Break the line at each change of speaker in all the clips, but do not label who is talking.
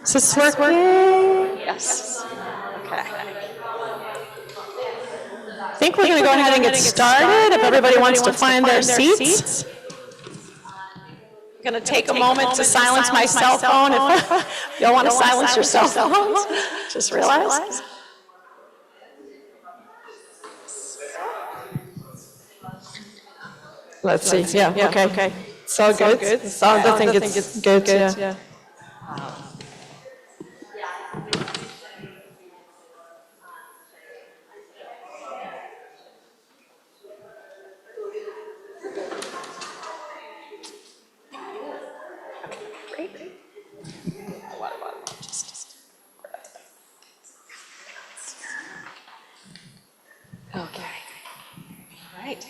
Is this working? Yes. Okay. I think we're going to go ahead and get started if everybody wants to find their seats. I'm going to take a moment to silence my cell phone. If you don't want to silence your cell phones, just realize. Let's see. Yeah, okay. It's all good. I think it's good. Yeah. Okay. All right.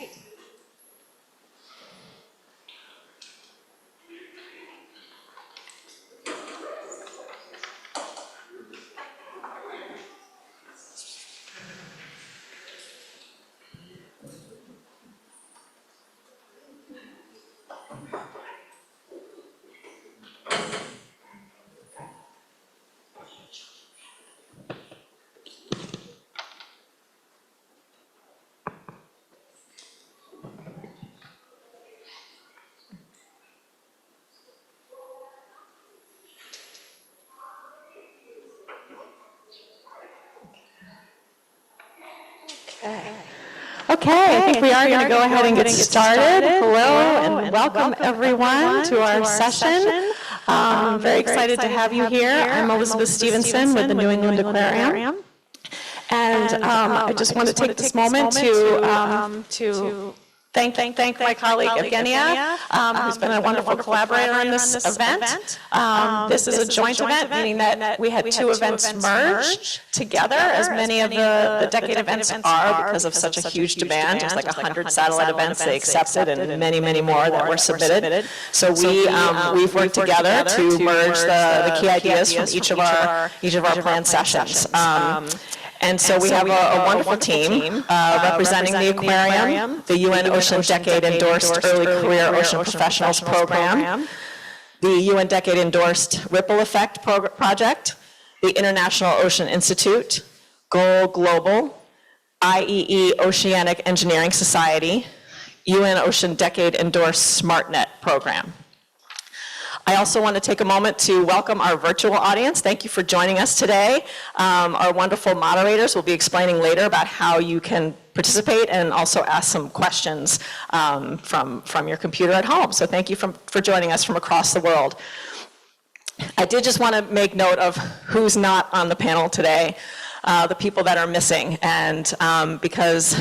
Okay, I think we are going to go ahead and get started. Hello and welcome everyone to our session. I'm very excited to have you here. I'm Elizabeth Stevenson with the New England Aquarium. And I just want to take this moment to thank my colleague Evgenia, who's been a wonderful collaborator in this event. This is a joint event, meaning that we had two events merged together, as many of the decade events are because of such a huge demand. There's like 100 satellite events they accepted and many, many more that were submitted. So we've worked together to merge the key ideas from each of our planned sessions. And so we have a wonderful team representing the aquarium, the UN Ocean Decade endorsed Early Career Ocean Professionals Program, the UN Decade endorsed Ripple Effect Project, the International Ocean Institute, Goal Global, IEE Oceanic Engineering Society, UN Ocean Decade endorsed SmartNet Program. I also want to take a moment to welcome our virtual audience. Thank you for joining us today. Our wonderful moderators will be explaining later about how you can participate and also ask some questions from your computer at home. So thank you for joining us from across the world. I did just want to make note of who's not on the panel today, the people that are missing, and because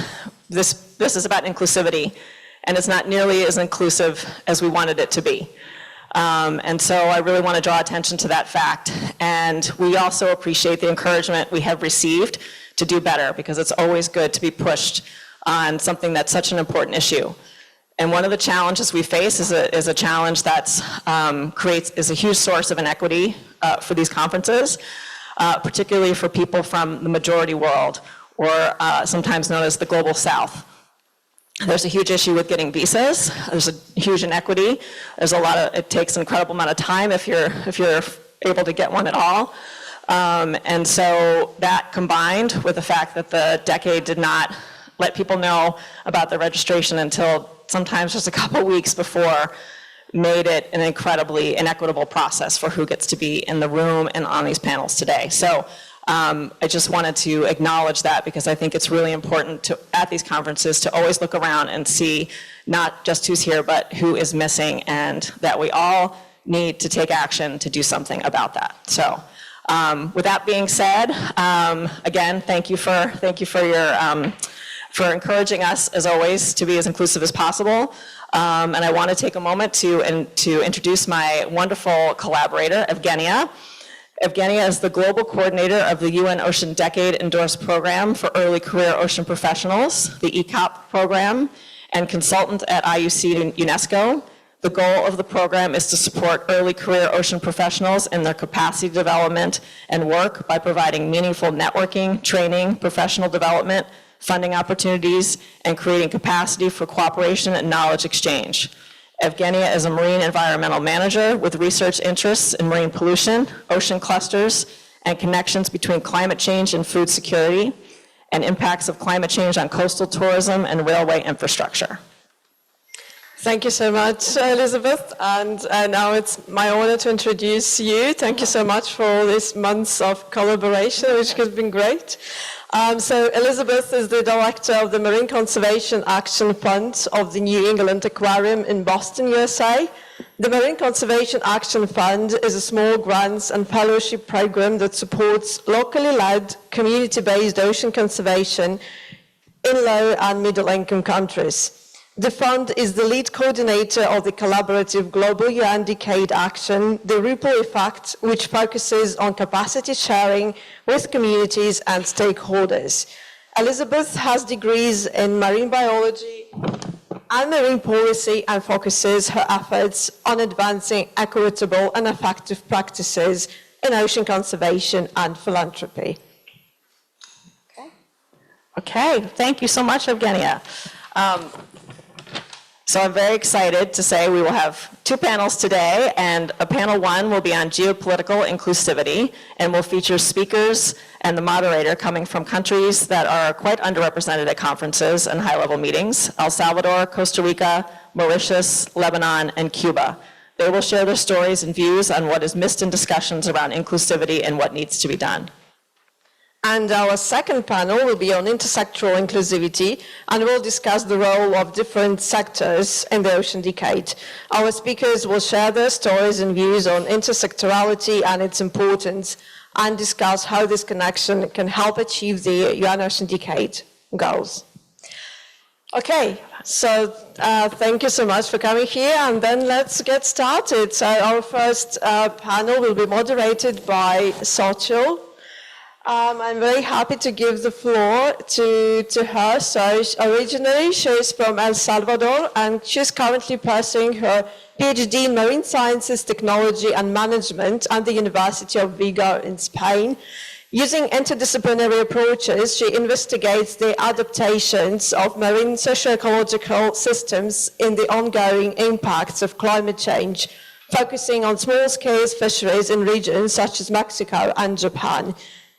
this is about inclusivity, and it's not nearly as inclusive as we wanted it to be. And so I really want to draw attention to that fact. And we also appreciate the encouragement we have received to do better, because it's always good to be pushed on something that's such an important issue. And one of the challenges we face is a challenge that's is a huge source of inequity for these conferences, particularly for people from the majority world, or sometimes known as the global south. There's a huge issue with getting visas. There's a huge inequity. There's it takes an incredible amount of time if you're able to get one at all. And so that combined with the fact that the decade did not let people know about the registration until sometimes just a couple weeks before, made it an incredibly inequitable process for who gets to be in the room and on these panels today. So I just wanted to acknowledge that, because I think it's really important at these conferences to always look around and see not just who's here, but who is missing, and that we all need to take action to do something about that. So with that being said, again, thank you for your
for encouraging us, as always, to be as inclusive as possible. And I want to take a moment to introduce my wonderful collaborator, Evgenia. Evgenia is the global coordinator of the UN Ocean Decade Endorsed Program for Early Career Ocean Professionals, the ECOP program, and consultant at IUC and UNESCO. The goal of the program is to support early career ocean professionals in their capacity development and work by providing meaningful networking, training, professional development, funding opportunities, and creating capacity for cooperation and knowledge exchange. Evgenia is a marine environmental manager with research interests in marine pollution, ocean clusters, and connections between climate change and food security, and impacts of climate change on coastal tourism and railway infrastructure.
Thank you so much, Elizabeth, and now it's my honor to introduce you. Thank you so much for all these months of collaboration, which has been great. So Elizabeth is the director of the Marine Conservation Action Fund of the New England Aquarium in Boston, USA. The Marine Conservation Action Fund is a small grants and fellowship program that supports locally led, community-based ocean conservation in low and middle-income countries. The fund is the lead coordinator of the collaborative Global UN Decade Action, the Ripple Effect, which focuses on capacity sharing with communities and stakeholders. Elizabeth has degrees in marine biology and marine policy and focuses her efforts on advancing equitable and effective practices in ocean conservation and philanthropy.
Okay, thank you so much, Evgenia. So I'm very excited to say we will have two panels today, and panel one will be on geopolitical inclusivity, and will feature speakers and the moderator coming from countries that are quite underrepresented at conferences and high-level meetings: El Salvador, Costa Rica, Mauritius, Lebanon, and Cuba. They will share their stories and views on what is missed in discussions around inclusivity and what needs to be done.
And our second panel will be on intersectoral inclusivity, and we'll discuss the role of different sectors in the Ocean Decade. Our speakers will share their stories and views on intersectorality and its importance, and discuss how this connection can help achieve the UN Ocean Decade goals. Okay, so thank you so much for coming here, and then let's get started. So our first panel will be moderated by Xochitl. I'm very happy to give the floor to her. So originally she's from El Salvador, and she's currently pursuing her PhD in Marine Sciences, Technology and Management at the University of Vigo in Spain. Using interdisciplinary approaches, she investigates the adaptations of marine socio-ecological systems in the ongoing impacts of climate change, focusing on small-scale fisheries in regions such as Mexico and Japan.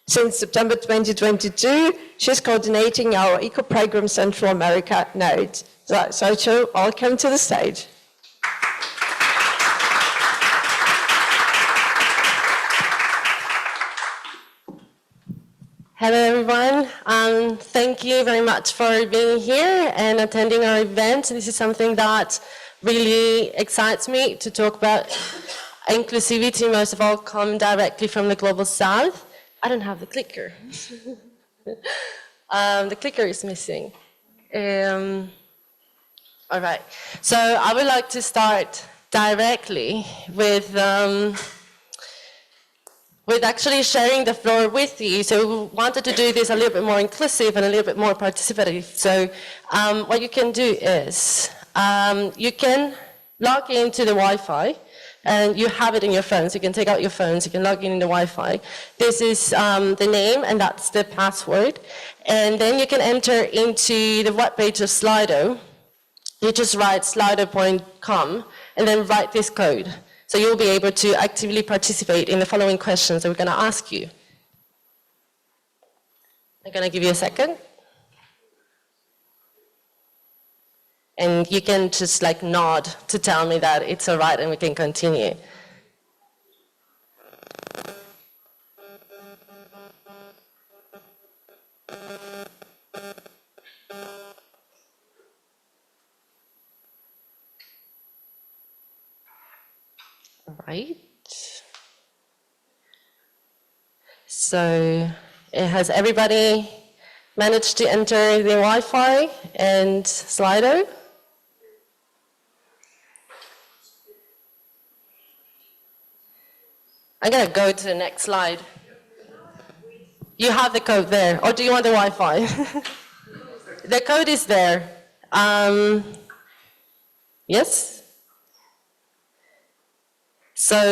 Since September 2022, she's coordinating our Eco Program Central America node. So, Xochitl, welcome to the stage.
Hello, everyone. Thank you very much for being here and attending our event. This is something that really excites me to talk about. Inclusivity, most of all, come directly from the Global South. I don't have the clicker. The clicker is missing. All right. So I would like to start directly with actually sharing the floor with you. So we wanted to do this a little bit more inclusive and a little bit more participative. So what you can do is you can log into the Wi-Fi, and you have it in your phones. You can take out your phones, you can log in the Wi-Fi. This is the name, and that's the password. And then you can enter into the webpage of Slido. You just write slido.com, and then write this code. So you'll be able to actively participate in the following questions that we're going to ask you. I'm going to give you a second. And you can just like nod to tell me that it's all right and we can continue. All right. So has everybody managed to enter the Wi-Fi and Slido? I'm going to go to the next slide. You have the code there, or do you want the Wi-Fi? The code is there. Yes? So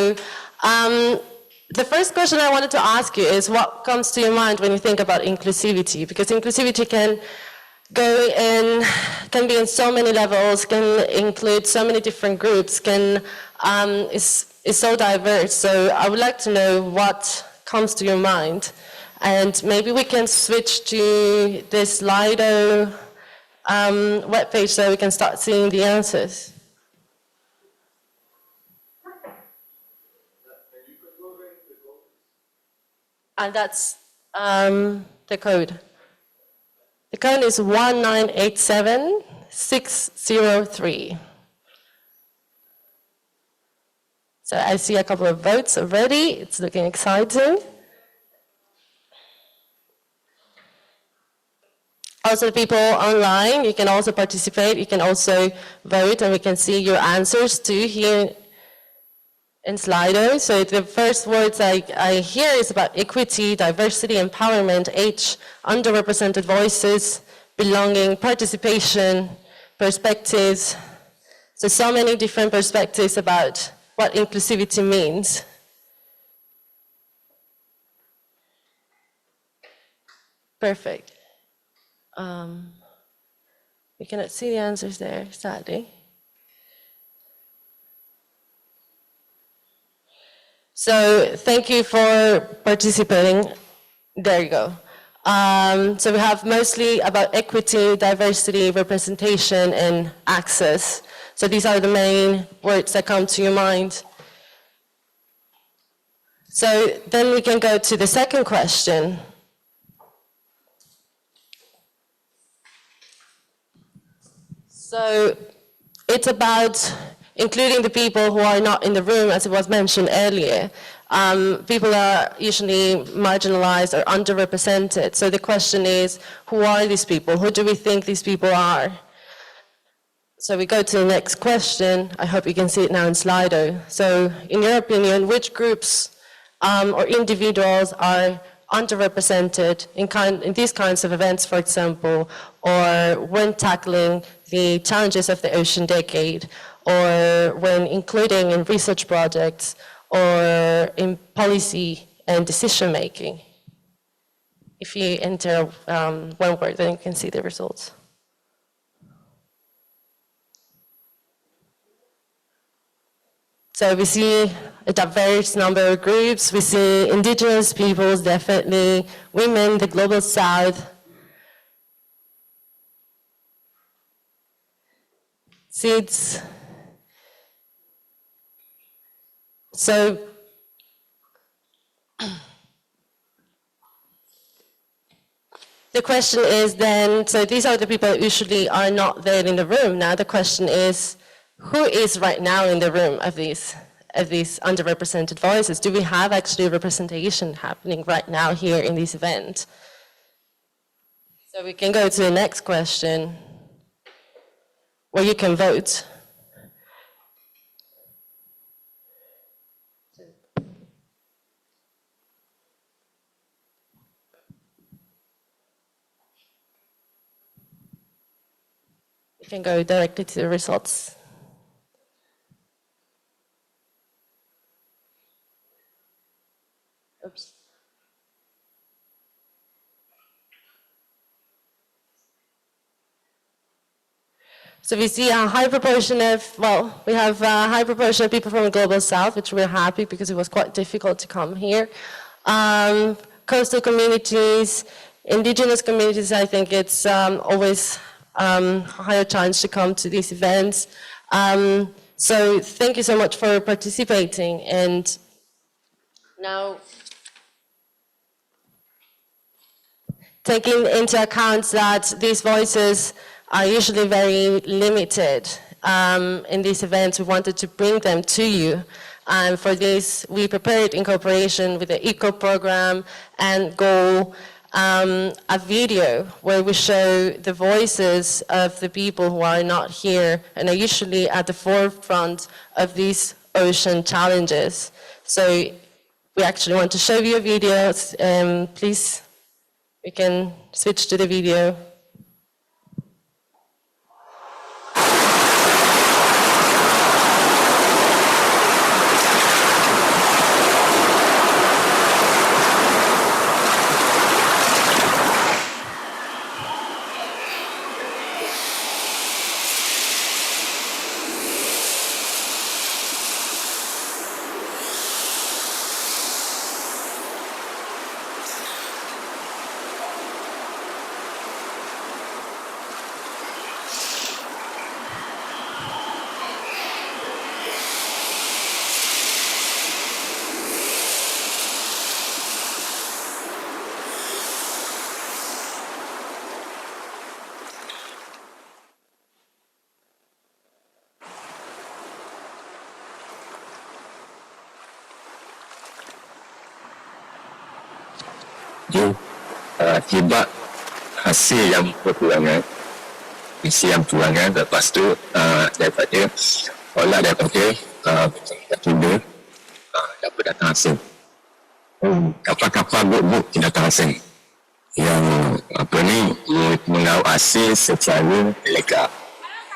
the first question I wanted to ask you is what comes to your mind when you think about inclusivity? Because inclusivity can be in so many levels, can include so many different groups, is so diverse. So I would like to know what comes to your mind. And maybe we can switch to this Slido webpage so we can start seeing the answers. And that's the code. The code is 1987603. So I see a couple of votes already. It's looking exciting. Also, people online, you can also participate. You can also vote, and we can see your answers too here in Slido. So the first words I hear is about equity, diversity, empowerment, H, underrepresented voices, belonging, participation, perspectives. So many different perspectives about what inclusivity means. Perfect. We cannot see the answers there, sadly. So thank you for participating. There you go. So we have mostly about equity, diversity, representation, and access. So these are the main words that come to your mind. So then we can go to the second question. So it's about including the people who are not in the room, as it was mentioned earlier. People are usually marginalized or underrepresented. So the question is, who are these people? Who do we think these people are? So we go to the next question. I hope you can see it now in Slido. So in your opinion, which groups or individuals are underrepresented in these kinds of events, for example, or when tackling the challenges of the ocean decade, or when including in research projects, or in policy and decision making? If you enter one word, then you can see the results. So we see a diverse number of groups. We see indigenous peoples, definitely, women, the global south. Seeds. So the question is then, so these are the people that usually are not there in the room. Now the question is, who is right now in the room of these underrepresented voices? Do we have actually representation happening right now here in this event? So we can go to the next question, where you can vote. You can go directly to the results. Oops. So we see a high proportion of, well, we have a high proportion of people from the global south, which we're happy because it was quite difficult to come here. Coastal communities, indigenous communities, I think it's always a higher chance to come to these events. So thank you so much for participating. And now, taking into account that these voices are usually very limited in these events, we wanted to bring them to you. And for this, we prepared in cooperation with the ECO program and GOAL a video where we show the voices of the people who are not here and are usually at the forefront of these ocean challenges. So we actually want to show you a video. Please, we can switch to the video.
Akibat hasil yang berkurangan, isi yang berkurangan, lepas tu daripada tunda dapat datang hasil. Kapal-kapal bot-bot datang hasil yang mengawasi secara legal.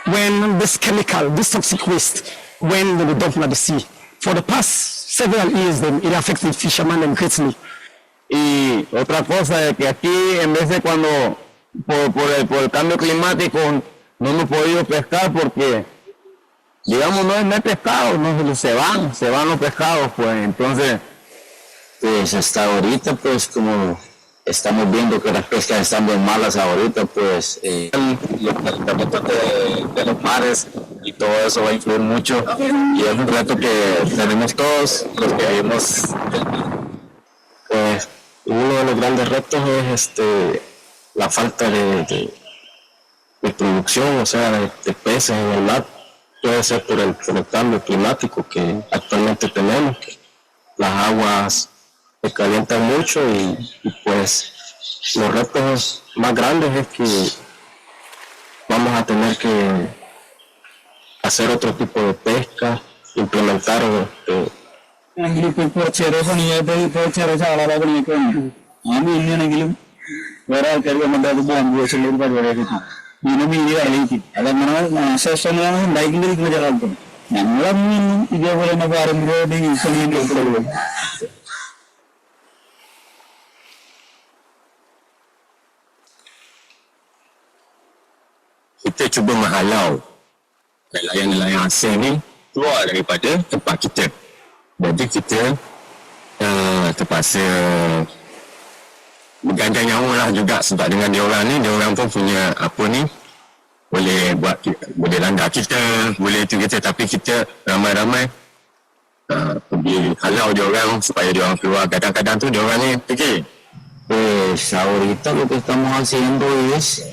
When this chemical, this toxic waste, when they dump into the sea, for the past several years, it affects the fishermen greatly.
Y otra cosa es que aquí, en vez de cuando, por el cambio climático, no hemos podido pescar porque, digamos, no hay pescado, no, se van los pescados, pues, entonces, pues hasta ahorita, pues, como estamos viendo que las pescas están muy malas ahorita, pues, los calentamientos de los mares y todo eso va a influir mucho, y es un reto que tenemos todos los que vivimos, pues, uno de los grandes retos es la falta de producción, o sea, de peces en el mar. Puede ser por el cambio climático que actualmente tenemos, que las aguas se calientan mucho y pues los retos más grandes es que vamos a tener que hacer otro tipo de pesca, implementar
വേറെ ആൾക്കാർക്ക് വന്നിട്ട് അത് bomb വെച്ചുള്ള ഒരു പരിപാടിയൊക്കെ ഇതിനെ മീതി അറിയിക്കും അതങ്ങനെ ശേഷമാണ് ഉണ്ടായിക്കൊണ്ടിരിക്കുന്ന ചില ആൾക്കാർ ഞങ്ങളൊന്നും ഇതേപോലെ തന്നെ പാരമ്പര്യമായിട്ട് യൂസ് ചെയ്യാൻ
kita cuba menghalau nelayan-nelayan asing ni keluar daripada tempat kita. Jadi kita terpaksa bergandang nyawa lah juga sebab dengan diorang pun punya apa ni, boleh langgar kita, boleh tu kita, tapi kita ramai-ramai pergi halau diorang supaya diorang keluar. Kadang-kadang tu diorang ni fikir, pues ahorita lo que estamos haciendo es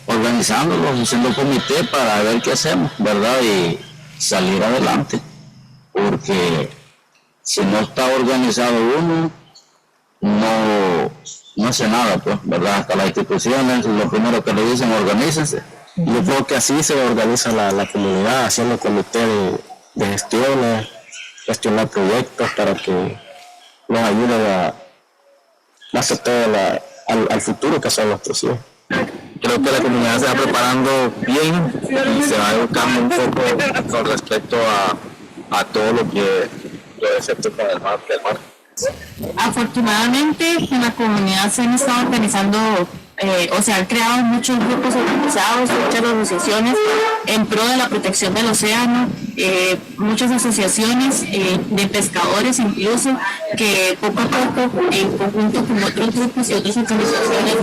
organizándolos, haciendo comité para ver qué hacemos, ¿verdad? Y salir adelante. Porque si no está organizado uno, no hace nada, pues, ¿verdad? Hasta las instituciones, lo primero que le dicen, organícense.
Yo creo que así se organiza la comunidad, haciendo comité de gestiones, gestionar proyectos para que nos ayuden a hacer todo al futuro que son nuestros hijos.
Creo que la comunidad se va preparando bien y se va educando un poco con respecto a todo lo que los efectos con el mar.
Afortunadamente en la comunidad se han estado organizando, o se han creado muchos grupos organizados, muchas asociaciones en pro de la protección del océano, muchas asociaciones de pescadores incluso, que poco a poco en conjunto con otros grupos y otras organizaciones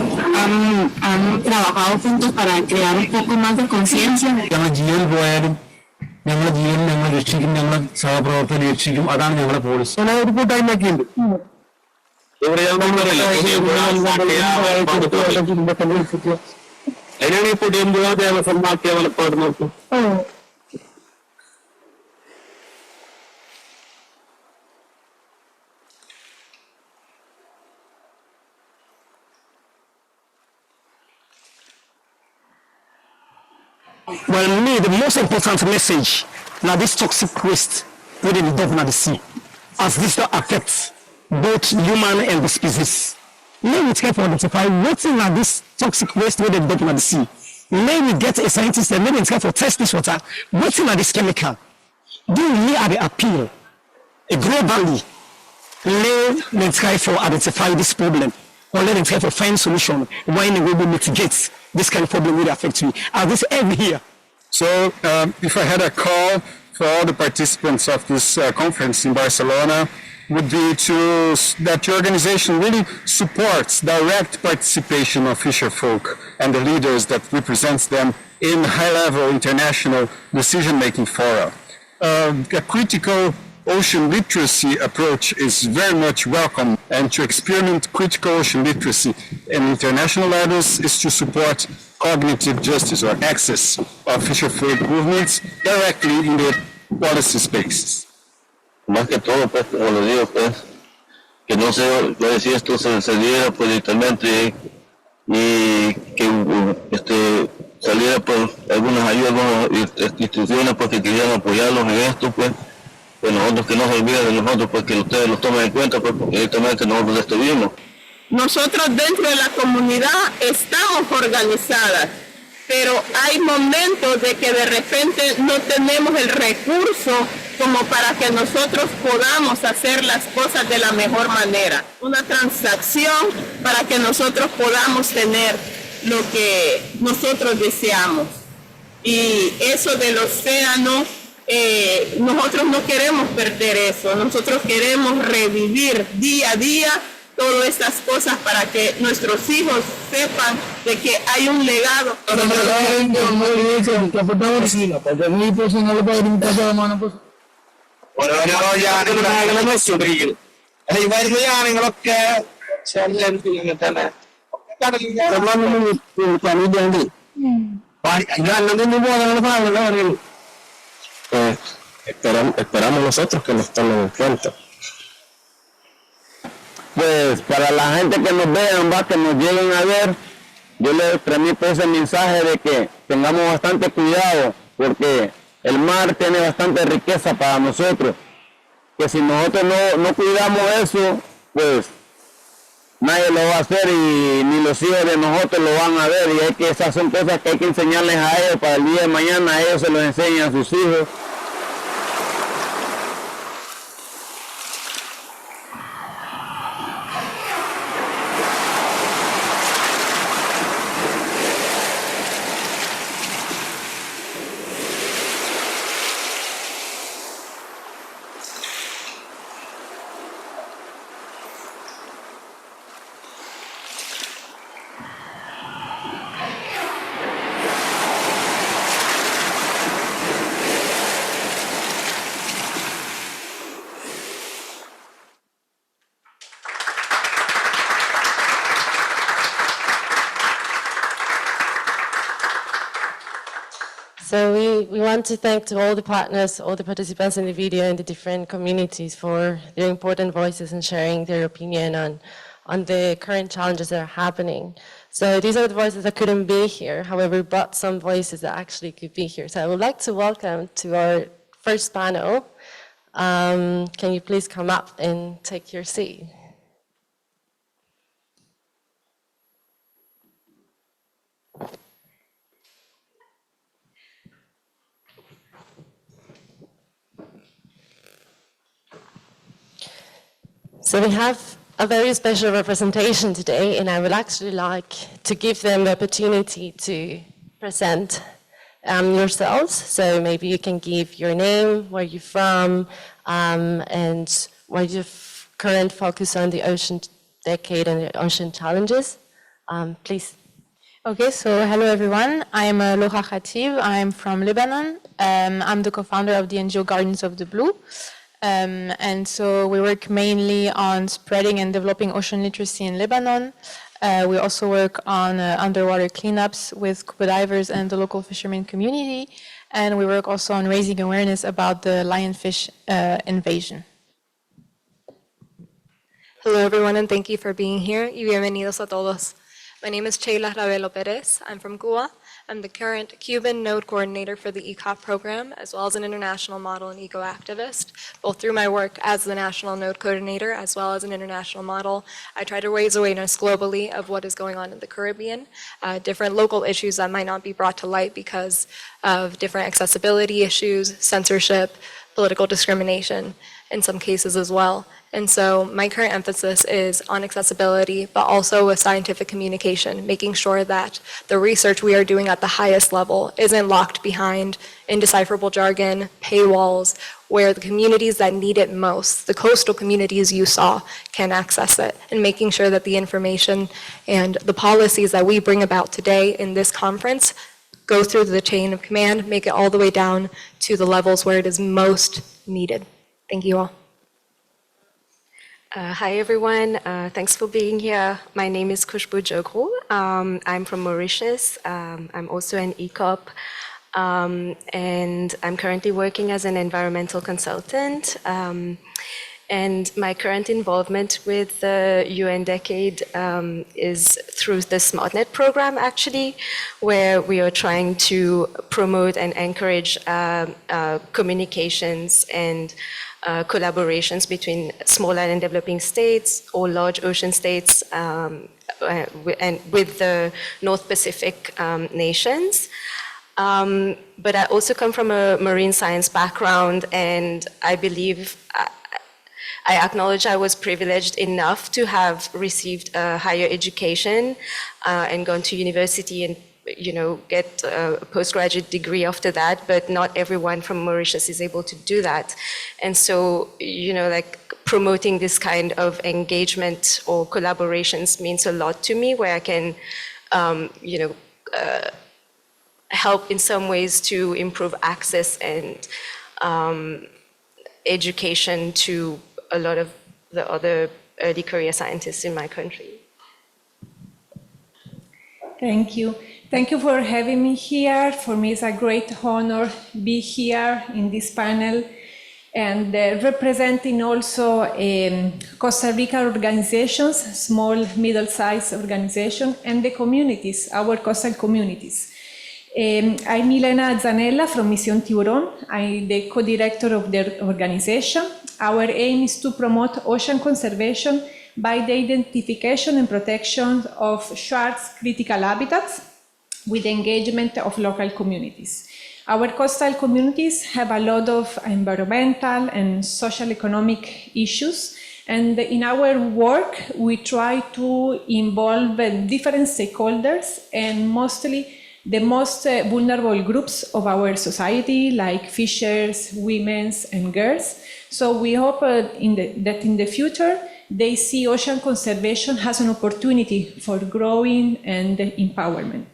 han trabajado juntos para crear un poco más de conciencia.
ഞങ്ങളെ ജീവൻ ഞങ്ങൾ രക്ഷിക്കും, ഞങ്ങളെ സഹപ്രവർത്തനം രക്ഷിക്കും, അതാണ് ഞങ്ങളുടെ policy. ഒരു കൂട്ടായ്മയൊക്കെ ഉണ്ട്. അതിനാണ് ഈ പൊടിയമ്പുഴ ദേവസ്വം ആക്കിയ മലപ്പാട് നോക്കും.
Well, me, the most important message now this toxic waste within the depth of the sea, as this affects both human and the species. Let me try to identify what's in this toxic waste within the depth of the sea. Let me get a scientist and let me try to test this water. What's in this chemical? Do we have the appeal globally? Let me try to identify this problem, or let me try to find solution why we will mitigate this kind of problem will affect me. Are this every year?
So if I had a call for all the participants of this conference in Barcelona, would be that your organization really supports direct participation of fisher folk and the leaders that represents them in high-level international decision-making fora. A critical ocean literacy approach is very much welcome, and to experiment critical ocean literacy in international levels is to support cognitive justice or access of fisher folk movements directly in the policy spaces.
Más que todo, pues, como lo digo, pues, que no se, yo decía esto se diera pues directamente y que saliera pues algunas ayudas, instituciones pues que quisieran apoyarlos en esto, pues nosotros que no se olviden de nosotros, pues que ustedes lo tomen en cuenta, pues porque directamente nosotros estuvimos.
Nosotros dentro de la comunidad estamos organizadas, pero hay momentos de que de repente no tenemos el recurso como para que nosotros podamos hacer las cosas de la mejor manera. Una transacción para que nosotros podamos tener lo que nosotros deseamos. Y eso del océano, nosotros no queremos perder eso. Nosotros queremos revivir día a día todas estas cosas para que nuestros hijos sepan de que hay un legado.
Esperamos nosotros que nos tomen en cuenta.
Pues para la gente que nos vean, que nos lleguen a ver, yo les transmito ese mensaje de que tengamos bastante cuidado, porque el mar tiene bastante riqueza para nosotros, que si nosotros no cuidamos eso, pues nadie lo va a hacer y ni los hijos de nosotros lo van a ver, y esas son cosas que hay que enseñarles a ellos para el día de mañana, ellos se los enseñan a sus hijos.
So we want to thank to all the partners, all the participants in the video and the different communities for their important voices and sharing their opinion on the current challenges that are happening. So these are the voices that couldn't be here. However, we brought some voices that actually could be here. So I would like to welcome to our first panel. Can you please come up and take your seat? So we have a very special representation today, and I would actually like to give them the opportunity to present yourselves. So maybe you can give your name, where you're from, and what your current focus on the ocean decade and the ocean challenges. Please.
Okay, so hello everyone. I'm Laura Khatib. I'm from Lebanon. I'm the co-founder of the NGO Gardens of the Blue. And so we work mainly on spreading and developing ocean literacy in Lebanon. We also work on underwater cleanups with scuba divers and the local fishermen community. And we work also on raising awareness about the lionfish invasion.
Hello everyone, and thank you for being here. Y bienvenidos a todos. My name is Sheila Ravelo Perez. I'm from Cuba. I'm the current Cuban node coordinator for the ECOP program, as well as an international model and eco-activist. Both through my work as the national node coordinator, as well as an international model, I try to raise awareness globally of what is going on in the Caribbean, different local issues that might not be brought to light because of different accessibility issues, censorship, political discrimination in some cases as well. And so my current emphasis is on accessibility, but also with scientific communication, making sure that the research we are doing at the highest level isn't locked behind indecipherable jargon, paywalls, where the communities that need it most, the coastal communities you saw, can access it, and making sure that the information and the policies that we bring about today in this conference go through the chain of command, make it all the way down to the levels where it is most needed. Thank you all.
Hi everyone, thanks for being here. My name is Khushbu Jogru. I'm from Mauritius. I'm also an ECOP, and I'm currently working as an environmental consultant. And my current involvement with the UN Decade is through the SmartNet program, actually, where we are trying to promote and encourage communications and collaborations between small and developing states or large ocean states and with the North Pacific nations. But I also come from a marine science background, and I believe I acknowledge I was privileged enough to have received a higher education and gone to university and get a postgraduate degree after that, but not everyone from Mauritius is able to do that. And so, like promoting this kind of engagement or collaborations means a lot to me, where I can, help in some ways to improve access and education to a lot of the other early career scientists in my country.
Thank you. Thank you for having me here. For me, it's a great honor to be here in this panel and representing also Costa Rica organizations, small, middle-sized organizations, and the communities, our coastal communities. I'm Milena Zanella from Misión Tiburón. I'm the co-director of the organization. Our aim is to promote ocean conservation by the identification and protection of sharks' critical habitats with engagement of local communities. Our coastal communities have a lot of environmental and social economic issues, and in our work we try to involve different stakeholders and mostly the most vulnerable groups of our society, like fishers, women, and girls. So we hope that in the future they see ocean conservation as an opportunity for growing and empowerment.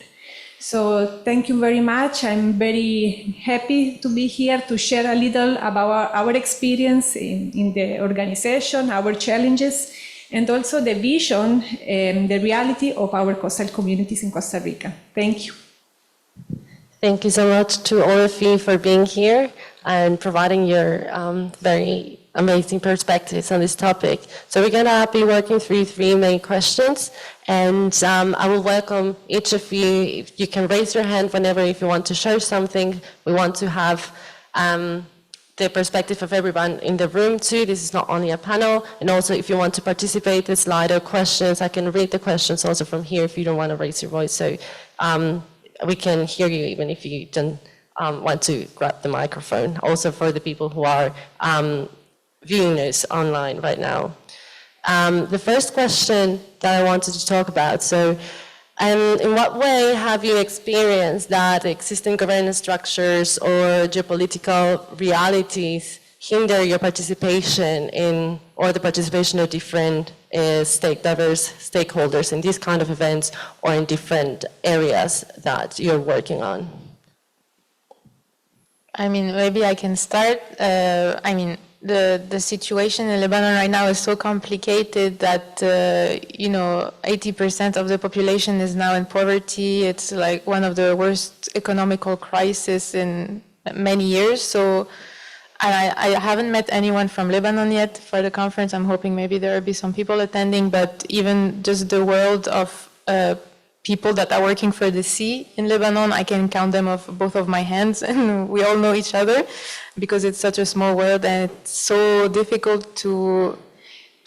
So thank you very much. I'm very happy to be here to share a little about our experience in the organization, our challenges, and also the vision and the reality of our coastal communities in Costa Rica. Thank you.
Thank you so much to all of you for being here and providing your very amazing perspectives on this topic. So we're going to be working through 3 main questions, and I will welcome each of you. If you can raise your hand whenever if you want to share something. We want to have the perspective of everyone in the room too. This is not only a panel, and also if you want to participate with Slido questions, I can read the questions also from here if you don't want to raise your voice. So we can hear you even if you don't want to grab the microphone. Also for the people who are viewing us online right now. The first question that I wanted to talk about, so in what way have you experienced that existing governance structures or geopolitical realities hinder your participation in, or the participation of different diverse stakeholders in these kind of events or in different areas that you're working on?
I mean, maybe I can start. The situation in Lebanon right now is so complicated that 80% of the population is now in poverty. It's like one of the worst economical crises in many years. So I haven't met anyone from Lebanon yet for the conference. I'm hoping maybe there will be some people attending, but even just the world of people that are working for the sea in Lebanon. I can count them off both of my hands, and we all know each other because it's such a small world, and it's so difficult to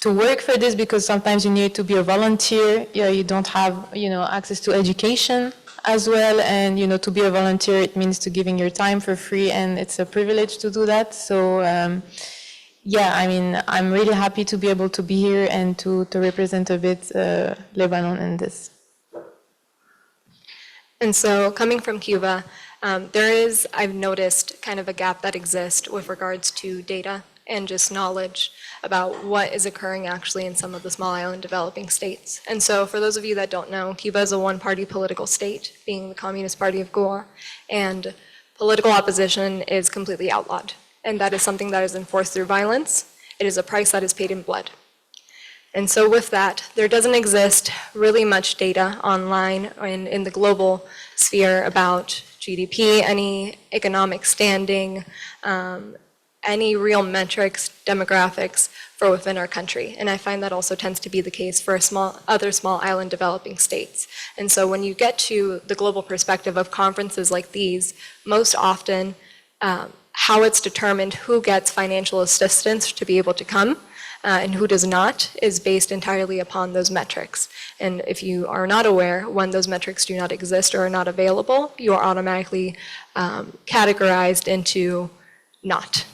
work for this because sometimes you need to be a volunteer. You don't have, access to education as well, and, to be a volunteer, it means to giving your time for free, and it's a privilege to do that. So, I'm really happy to be able to be here and to represent a bit Lebanon in this.
And so coming from Cuba, I've noticed kind of a gap that exists with regards to data and just knowledge about what is occurring actually in some of the small island developing states. And so for those of you that don't know, Cuba is a one-party political state, being the Communist Party of Cuba, and political opposition is completely outlawed. And that is something that is enforced through violence. It is a price that is paid in blood. And so with that, there doesn't exist really much data online or in the global sphere about GDP, any economic standing, any real metrics, demographics for within our country. And I find that also tends to be the case for other small island developing states. And so when you get to the global perspective of conferences like these, most often how it's determined who gets financial assistance to be able to come and who does not is based entirely upon those metrics. And if you are not aware, when those metrics do not exist or are not available, you are automatically categorized into not.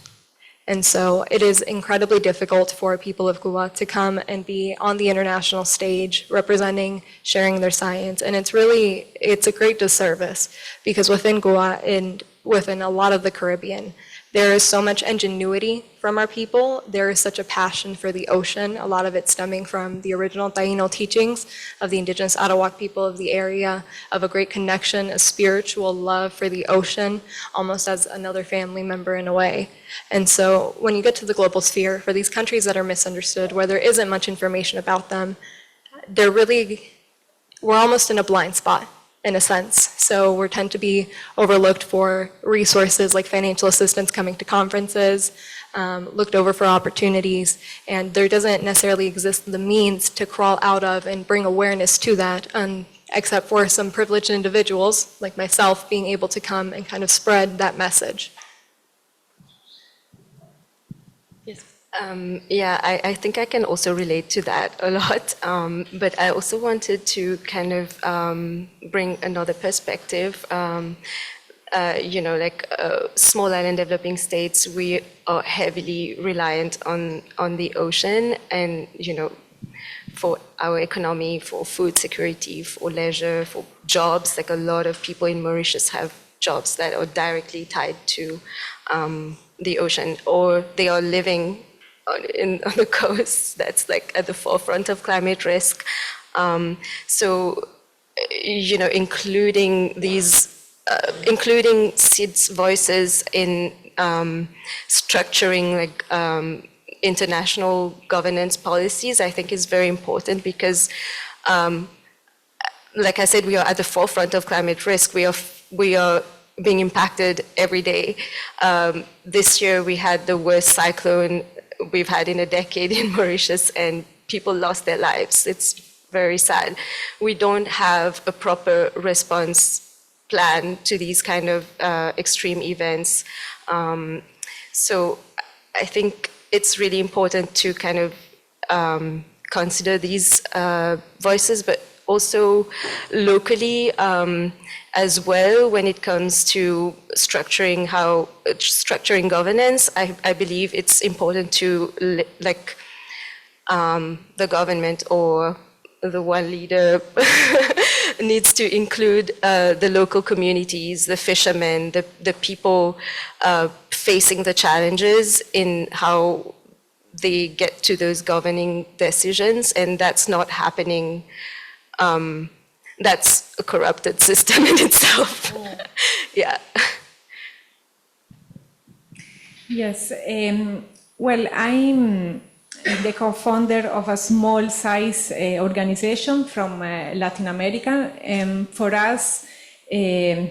And so it is incredibly difficult for people of Cuba to come and be on the international stage representing, sharing their science. And it's a great disservice because within Cuba and within a lot of the Caribbean, there is so much ingenuity from our people. There is such a passion for the ocean, a lot of it stemming from the original Taino teachings of the indigenous Arawak people of the area, of a great connection, a spiritual love for the ocean, almost as another family member in a way. And so when you get to the global sphere, for these countries that are misunderstood, where there isn't much information about them, we're almost in a blind spot, in a sense. So we tend to be overlooked for resources like financial assistance coming to conferences, looked over for opportunities, and there doesn't necessarily exist the means to crawl out of and bring awareness to that, except for some privileged individuals like myself being able to come and kind of spread that message. Yes.
I think I can also relate to that a lot, but I also wanted to kind of bring another perspective. Small island developing states, we are heavily reliant on the ocean, and for our economy, for food security, for leisure, for jobs. Like a lot of people in Mauritius have jobs that are directly tied to the ocean, or they are living on the coast that's like at the forefront of climate risk. Including SID's voices in structuring international governance policies, I think is very important because, like I said, we are at the forefront of climate risk. We are being impacted every day. This year we had the worst cyclone we've had in a decade in Mauritius, and people lost their lives. It's very sad. We don't have a proper response plan to these kind of extreme events. So I think it's really important to kind of consider these voices, but also locally as well when it comes to structuring governance. I believe it's important to the government or the one leader needs to include the local communities, the fishermen, the people facing the challenges in how they get to those governing decisions, and that's not happening. That's a corrupted system in itself. Yeah.
Yes. Well, I'm the co-founder of a small size organization from Latin America. And for us, the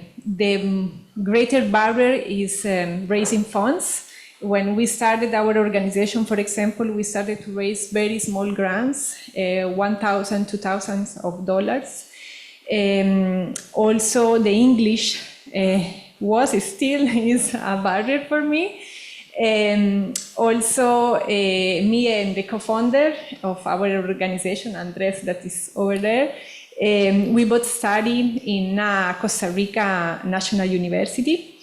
greater barrier is raising funds. When we started our organization, for example, we started to raise very small grants, $1,000, $2,000. Also, the English still is a barrier for me. Also, me and the co-founder of our organization, Andres, that is over there, we both studied in Costa Rica National University.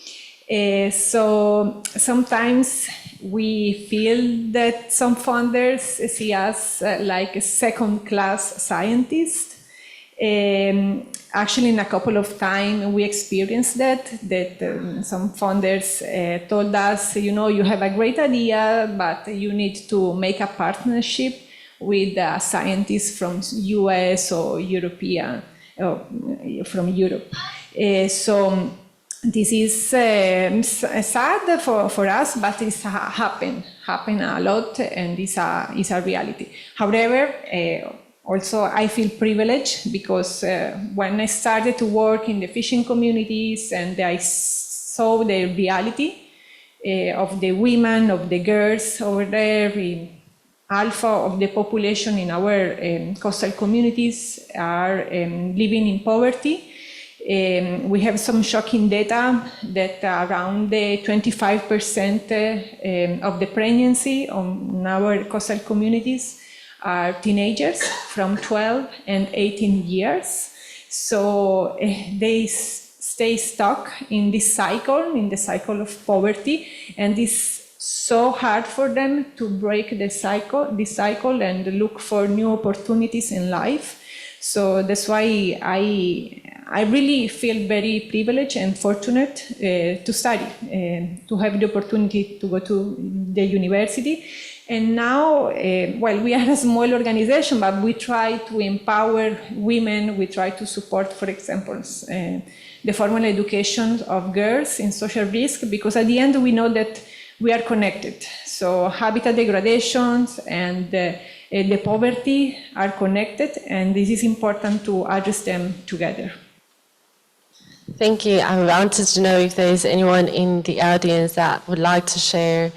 So sometimes we feel that some founders see us like a second-class scientists. Actually, in a couple of times, we experienced that some founders told us, you know, you have a great idea, but you need to make a partnership with scientists from US or European, from Europe. So this is sad for us, but it's happen a lot, and it's a reality. However, also, I feel privileged because when I started to work in the fishing communities and I saw the reality of the women, of the girls over there, in alpha of the population in our coastal communities are living in poverty. We have some shocking data that around 25% of the pregnancy on our coastal communities are teenagers from 12 and 18 years. So they stay stuck in this cycle, in the cycle of poverty, and it's so hard for them to break the cycle and look for new opportunities in life. So that's why I really feel very privileged and fortunate to study, to have the opportunity to go to the university. And now, well, we are a small organization, but we try to empower women. We try to support, for example, the formal education of girls in social risk, because at the end we know that we are connected. So habitat degradations and the poverty are connected, and this is important to address them together.
Thank you. I wanted to know if there's anyone in the audience that would like to share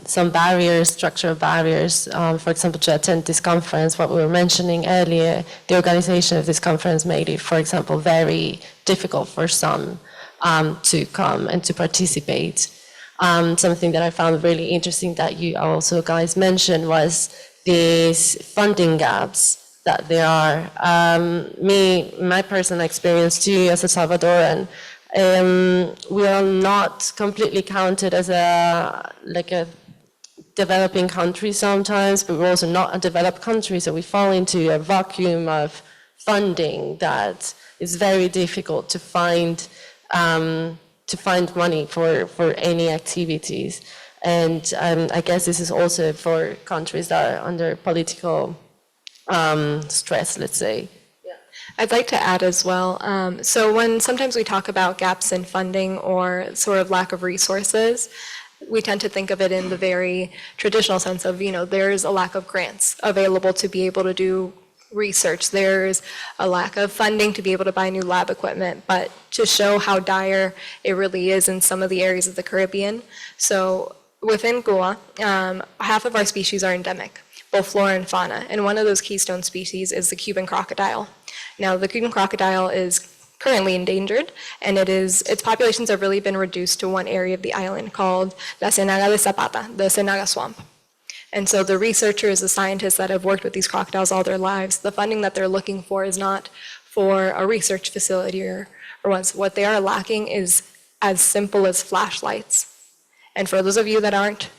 some barriers, structural barriers, for example, to attend this conference. What we were mentioning earlier, the organization of this conference made it, for example, very difficult for some to come and to participate. Something that I found really interesting that you also guys mentioned was these funding gaps that there are. My personal experience too as a Salvadoran, we are not completely counted as a developing country sometimes, but we're also not a developed country, so we fall into a vacuum of funding that is very difficult to find money for any activities. And I guess this is also for countries that are under political stress, let's say.
I'd like to add as well, so when sometimes we talk about gaps in funding or sort of lack of resources, we tend to think of it in the very traditional sense of, you know, there's a lack of grants available to be able to do research. There's a lack of funding to be able to buy new lab equipment, but to show how dire it really is in some of the areas of the Caribbean. So within Goa, half of our species are endemic, both flora and fauna, and one of those keystone species is the Cuban crocodile. Now, the Cuban crocodile is currently endangered, and its populations have really been reduced to one area of the island called La Ciénaga de Zapata, the Ciénaga Swamp. And so the researchers, the scientists that have worked with these crocodiles all their lives, the funding that they're looking for is not for a research facility or what they are lacking is as simple as flashlights. And for those of you that aren't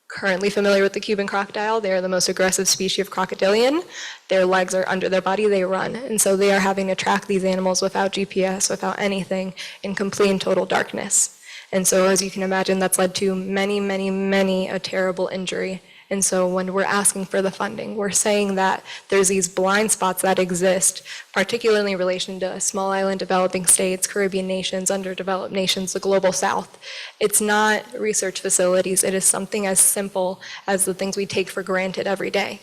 currently familiar with the Cuban crocodile, they are the most aggressive species of crocodilian. Their legs are under their body, they run. And so they are having to track these animals without GPS, without anything, in complete and total darkness. And so as you can imagine, that's led to many a terrible injury. And so when we're asking for the funding, we're saying that there's these blind spots that exist, particularly in relation to small island developing states, Caribbean nations, underdeveloped nations, the global south. It's not research facilities. It is something as simple as the things we take for granted every day.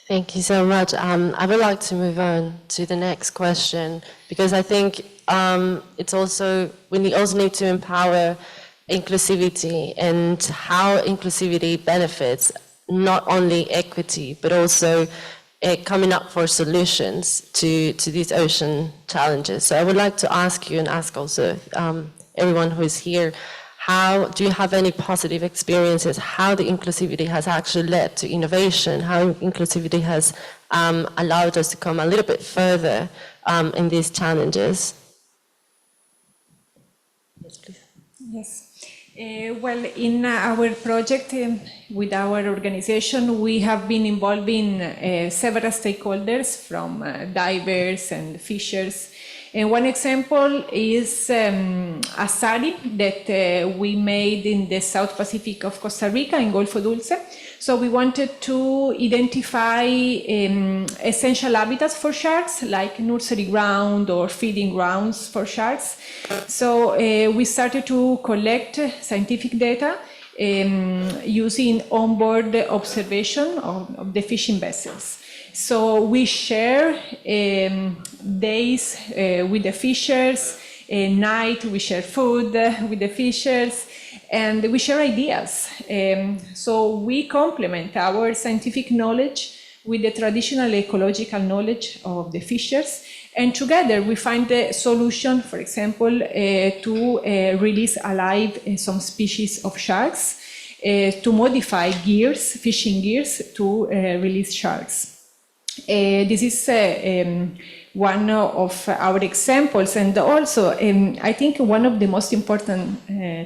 Thank you so much. I would like to move on to the next question, because I think we also need to empower inclusivity and how inclusivity benefits not only equity, but also coming up for solutions to these ocean challenges. So I would like to ask you and ask also everyone who is here, how do you have any positive experiences, how the inclusivity has actually led to innovation, how inclusivity has allowed us to come a little bit further in these challenges? Yes, please.
Yes. Well, in our project with our organization, we have been involving several stakeholders from divers and fishers. And one example is a study that we made in the South Pacific of Costa Rica, in Golfo Dulce. So we wanted to identify essential habitats for sharks, like nursery ground or feeding grounds for sharks. So we started to collect scientific data using onboard observation of the fishing vessels. So we share days with the fishers, night we share food with the fishers, and we share ideas. So we complement our scientific knowledge with the traditional ecological knowledge of the fishers, and together we find a solution, for example, to release alive some species of sharks, to modify gears, fishing gears, to release sharks. This is one of our examples, and also I think one of the most important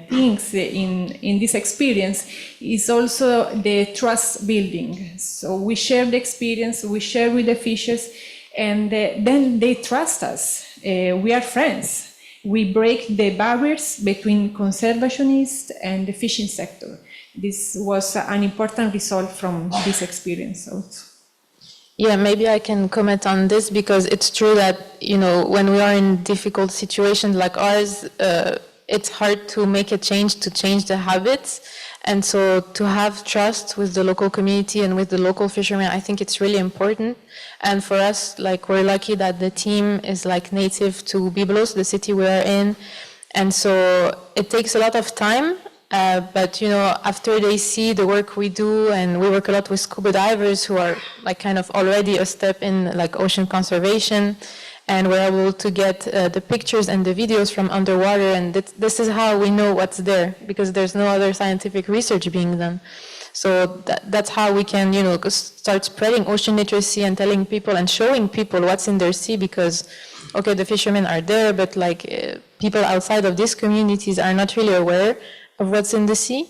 things in this experience is also the trust building. So we share the experience, we share with the fishers, and then they trust us. We are friends. We break the barriers between conservationists and the fishing sector. This was an important result from this experience also.
Yeah, maybe I can comment on this, because it's true that, you know, when we are in difficult situations like ours, it's hard to make a change, to change the habits. And so to have trust with the local community and with the local fishermen, I think it's really important. And for us, like, we're lucky that the team is like native to Byblos, the city we are in. And so it takes a lot of time. But, you know, after they see the work we do, and we work a lot with scuba divers who are like kind of already a step in like ocean conservation, and we're able to get the pictures and the videos from underwater, and this is how we know what's there, because there's no other scientific research being done. So that's how we can, you know, start spreading ocean literacy and telling people and showing people what's in their sea, because, okay, the fishermen are there, but like people outside of these communities are not really aware of what's in the sea.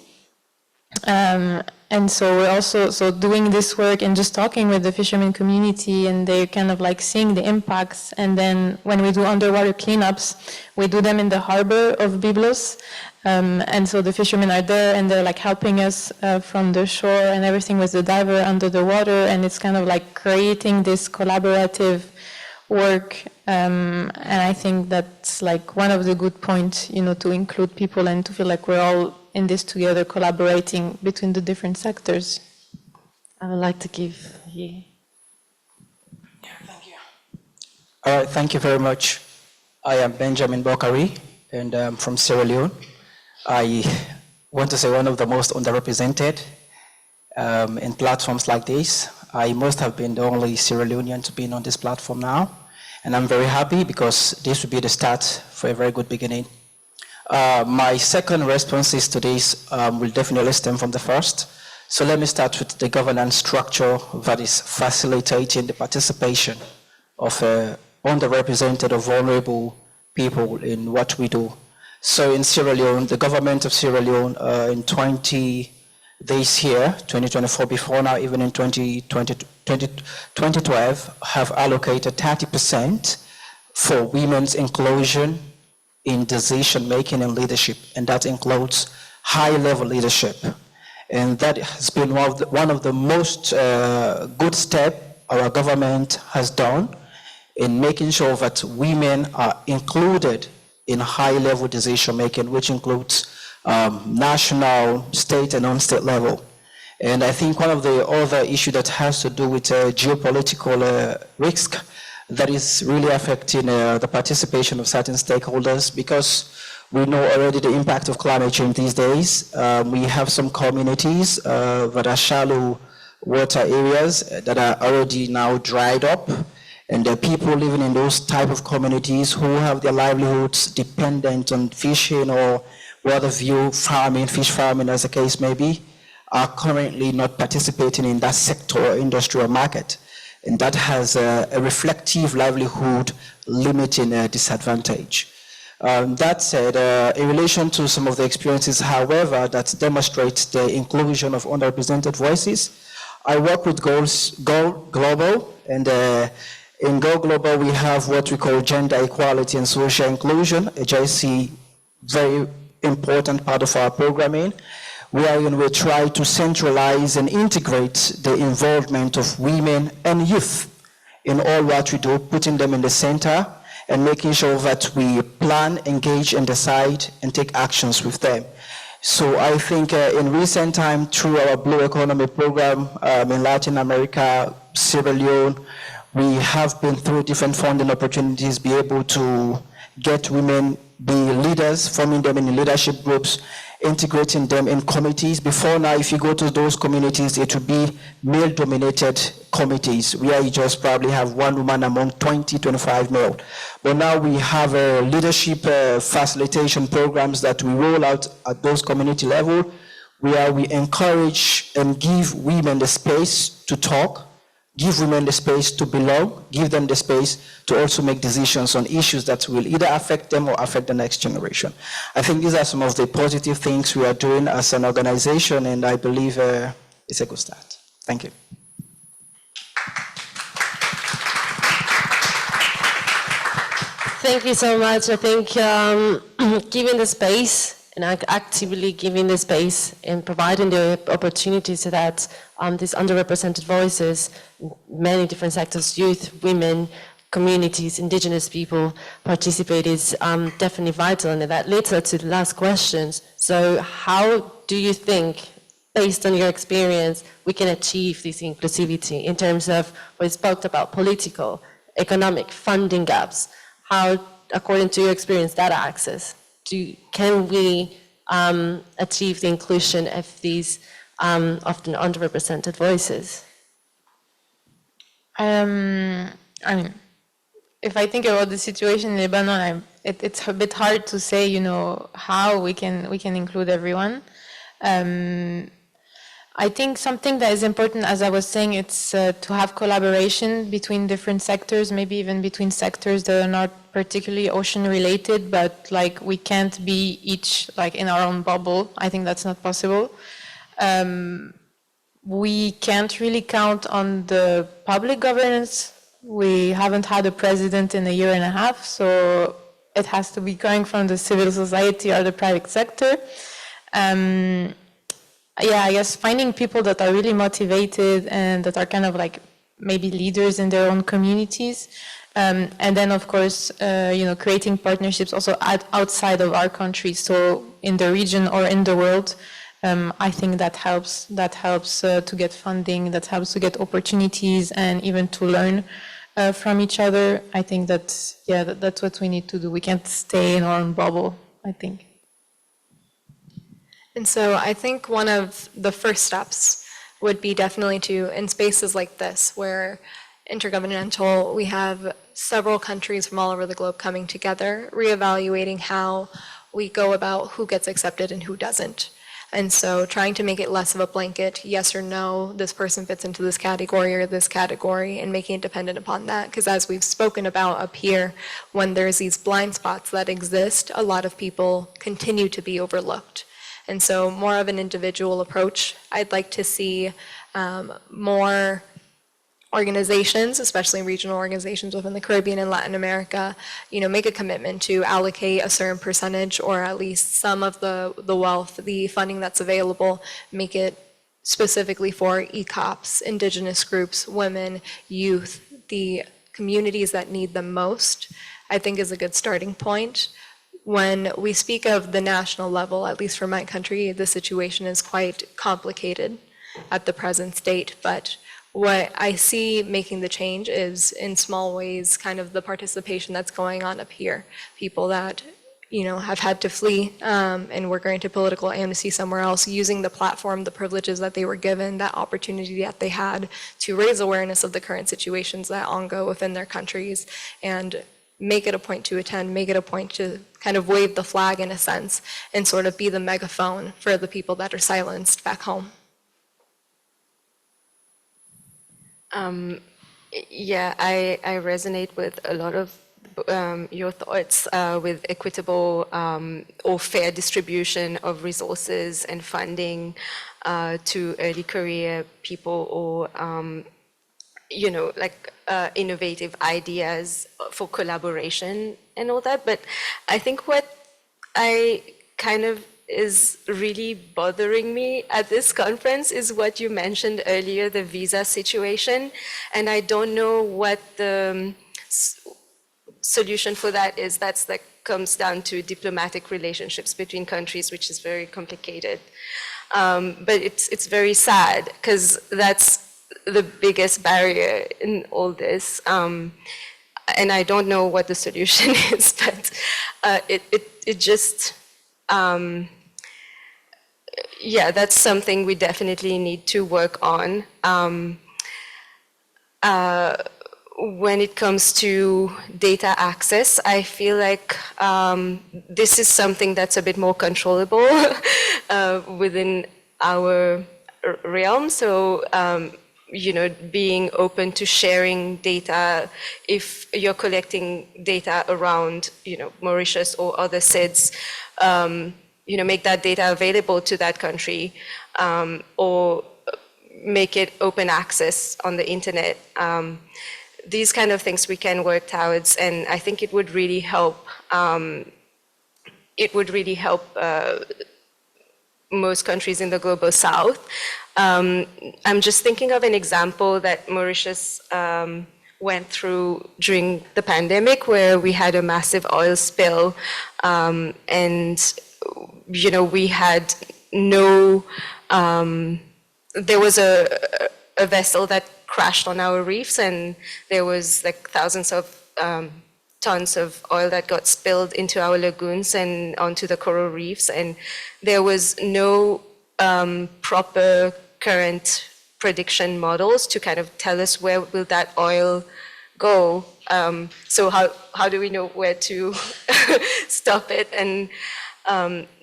And so we're also doing this work and just talking with the fishermen community, and they're kind of like seeing the impacts. And then when we do underwater cleanups, we do them in the harbor of Byblos. And so the fishermen are there, and they're like helping us from the shore and everything with the diver under the water. And it's kind of like creating this collaborative work. And I think that's like one of the good points, you know, to include people and to feel like we're all in this together, collaborating between the different sectors.
I would like to give you.
Yeah, thank you. All right, thank you very much. I am Benjamin Bokari, and I'm from Sierra Leone. I want to say one of the most underrepresented in platforms like this. I must have been the only Sierra Leonean to be on this platform now, and I'm very happy because this will be the start for a very good beginning. My second responses to this will definitely stem from the first. So let me start with the governance structure that is facilitating the participation of underrepresented or vulnerable people in what we do. So in Sierra Leone, the government of Sierra Leone in 2024, before now, even in 2012, have allocated 30% for women's inclusion in decision-making and leadership, and that includes high-level leadership. And that has been one of the most good steps our government has done in making sure that women are included in high-level decision-making, which includes national, state, and non-state level. And I think one of the other issues that has to do with geopolitical risk that is really affecting the participation of certain stakeholders, because we know already the impact of climate change these days. We have some communities that are shallow water areas that are already now dried up. And the people living in those type of communities who have their livelihoods dependent on fishing or water view farming, fish farming as the case may be, are currently not participating in that sector or industry or market. And that has a reflective livelihood limiting disadvantage. That said, in relation to some of the experiences, however, that demonstrate the inclusion of underrepresented voices, I work with Go Global, and in Go Global we have what we call gender equality and social inclusion, a JC very important part of our programming, wherein we try to centralize and integrate the involvement of women and youth in all what we do, putting them in the center and making sure that we plan, engage, and decide and take actions with them. So I think in recent time, through our Blue Economy program in Latin America, Sierra Leone, we have been through different funding opportunities, be able to get women be leaders, forming them in leadership groups, integrating them in committees. Before now, if you go to those communities, it would be male-dominated committees, where you just probably have one woman among 20, 25 male. But now we have leadership facilitation programs that we roll out at those community level, where we encourage and give women the space to talk, give women the space to belong, give them the space to also make decisions on issues that will either affect them or affect the next generation. I think these are some of the positive things we are doing as an organization, and I believe it's a good start. Thank you.
Thank you so much. I think giving the space and actively giving the space and providing the opportunity so that these underrepresented voices, many different sectors, youth, women, communities, indigenous people participate is definitely vital. And that leads us to the last questions. So how do you think, based on your experience, we can achieve this inclusivity in terms of what we spoke about, political, economic, funding gaps? How, according to your experience, data access? Can we achieve the inclusion of these often underrepresented voices?
I mean, if I think about the situation in Lebanon, it's a bit hard to say, how we can include everyone. I think something that is important, as I was saying, it's to have collaboration between different sectors, maybe even between sectors that are not particularly ocean related, but like we can't be each like in our own bubble. I think that's not possible. We can't really count on the public governance. We haven't had a president in a year and a half, so it has to be coming from the civil society or the private sector. Yeah, I guess finding people that are really motivated and that are kind of like maybe leaders in their own communities. And then, of course, creating partnerships also outside of our country, so in the region or in the world. I think that helps. That helps to get funding. That helps to get opportunities and even to learn from each other. I think that's what we need to do. We can't stay in our own bubble, I think.
And so I think one of the first steps would be definitely to, in spaces like this, where intergovernmental, we have several countries from all over the globe coming together, reevaluating how we go about who gets accepted and who doesn't. And so trying to make it less of a blanket, yes or no, this person fits into this category or this category, and making it dependent upon that. Because as we've spoken about up here, when there's these blind spots that exist, a lot of people continue to be overlooked. And so more of an individual approach. I'd like to see more organizations, especially regional organizations within the Caribbean and Latin America, make a commitment to allocate a certain percentage or at least some of the wealth, the funding that's available, make it specifically for ECOPs, indigenous groups, women, youth, the communities that need them most, I think is a good starting point. When we speak of the national level, at least for my country, the situation is quite complicated at the present state. But what I see making the change is, in small ways, kind of the participation that's going on up here. People that have had to flee and were granted political amnesty somewhere else, using the platform, the privileges that they were given, that opportunity that they had to raise awareness of the current situations that ongo within their countries, and make it a point to attend, make it a point to kind of wave the flag in a sense, and sort of be the megaphone for the people that are silenced back home.
Yeah, I resonate with a lot of your thoughts with equitable or fair distribution of resources and funding to early career people, or innovative ideas for collaboration and all that. But I think what I kind of is really bothering me at this conference is what you mentioned earlier, the visa situation. And I don't know what the solution for that is. That comes down to diplomatic relationships between countries, which is very complicated. But it's very sad, because that's the biggest barrier in all this. And I don't know what the solution is, but it just, yeah, that's something we definitely need to work on. When it comes to data access, I feel like this is something that's a bit more controllable within our realm. So, being open to sharing data, if you're collecting data around, Mauritius or other SIDS, make that data available to that country, or make it open access on the internet. These kind of things we can work towards, and I think it would really help. Most countries in the global south. I'm just thinking of an example that Mauritius went through during the pandemic, where we had a massive oil spill, and we had no. There was a vessel that crashed on our reefs, and there was like thousands of tons of oil that got spilled into our lagoons and onto the coral reefs, and there was no proper current prediction models to kind of tell us where will that oil go. So how do we know where to stop it? And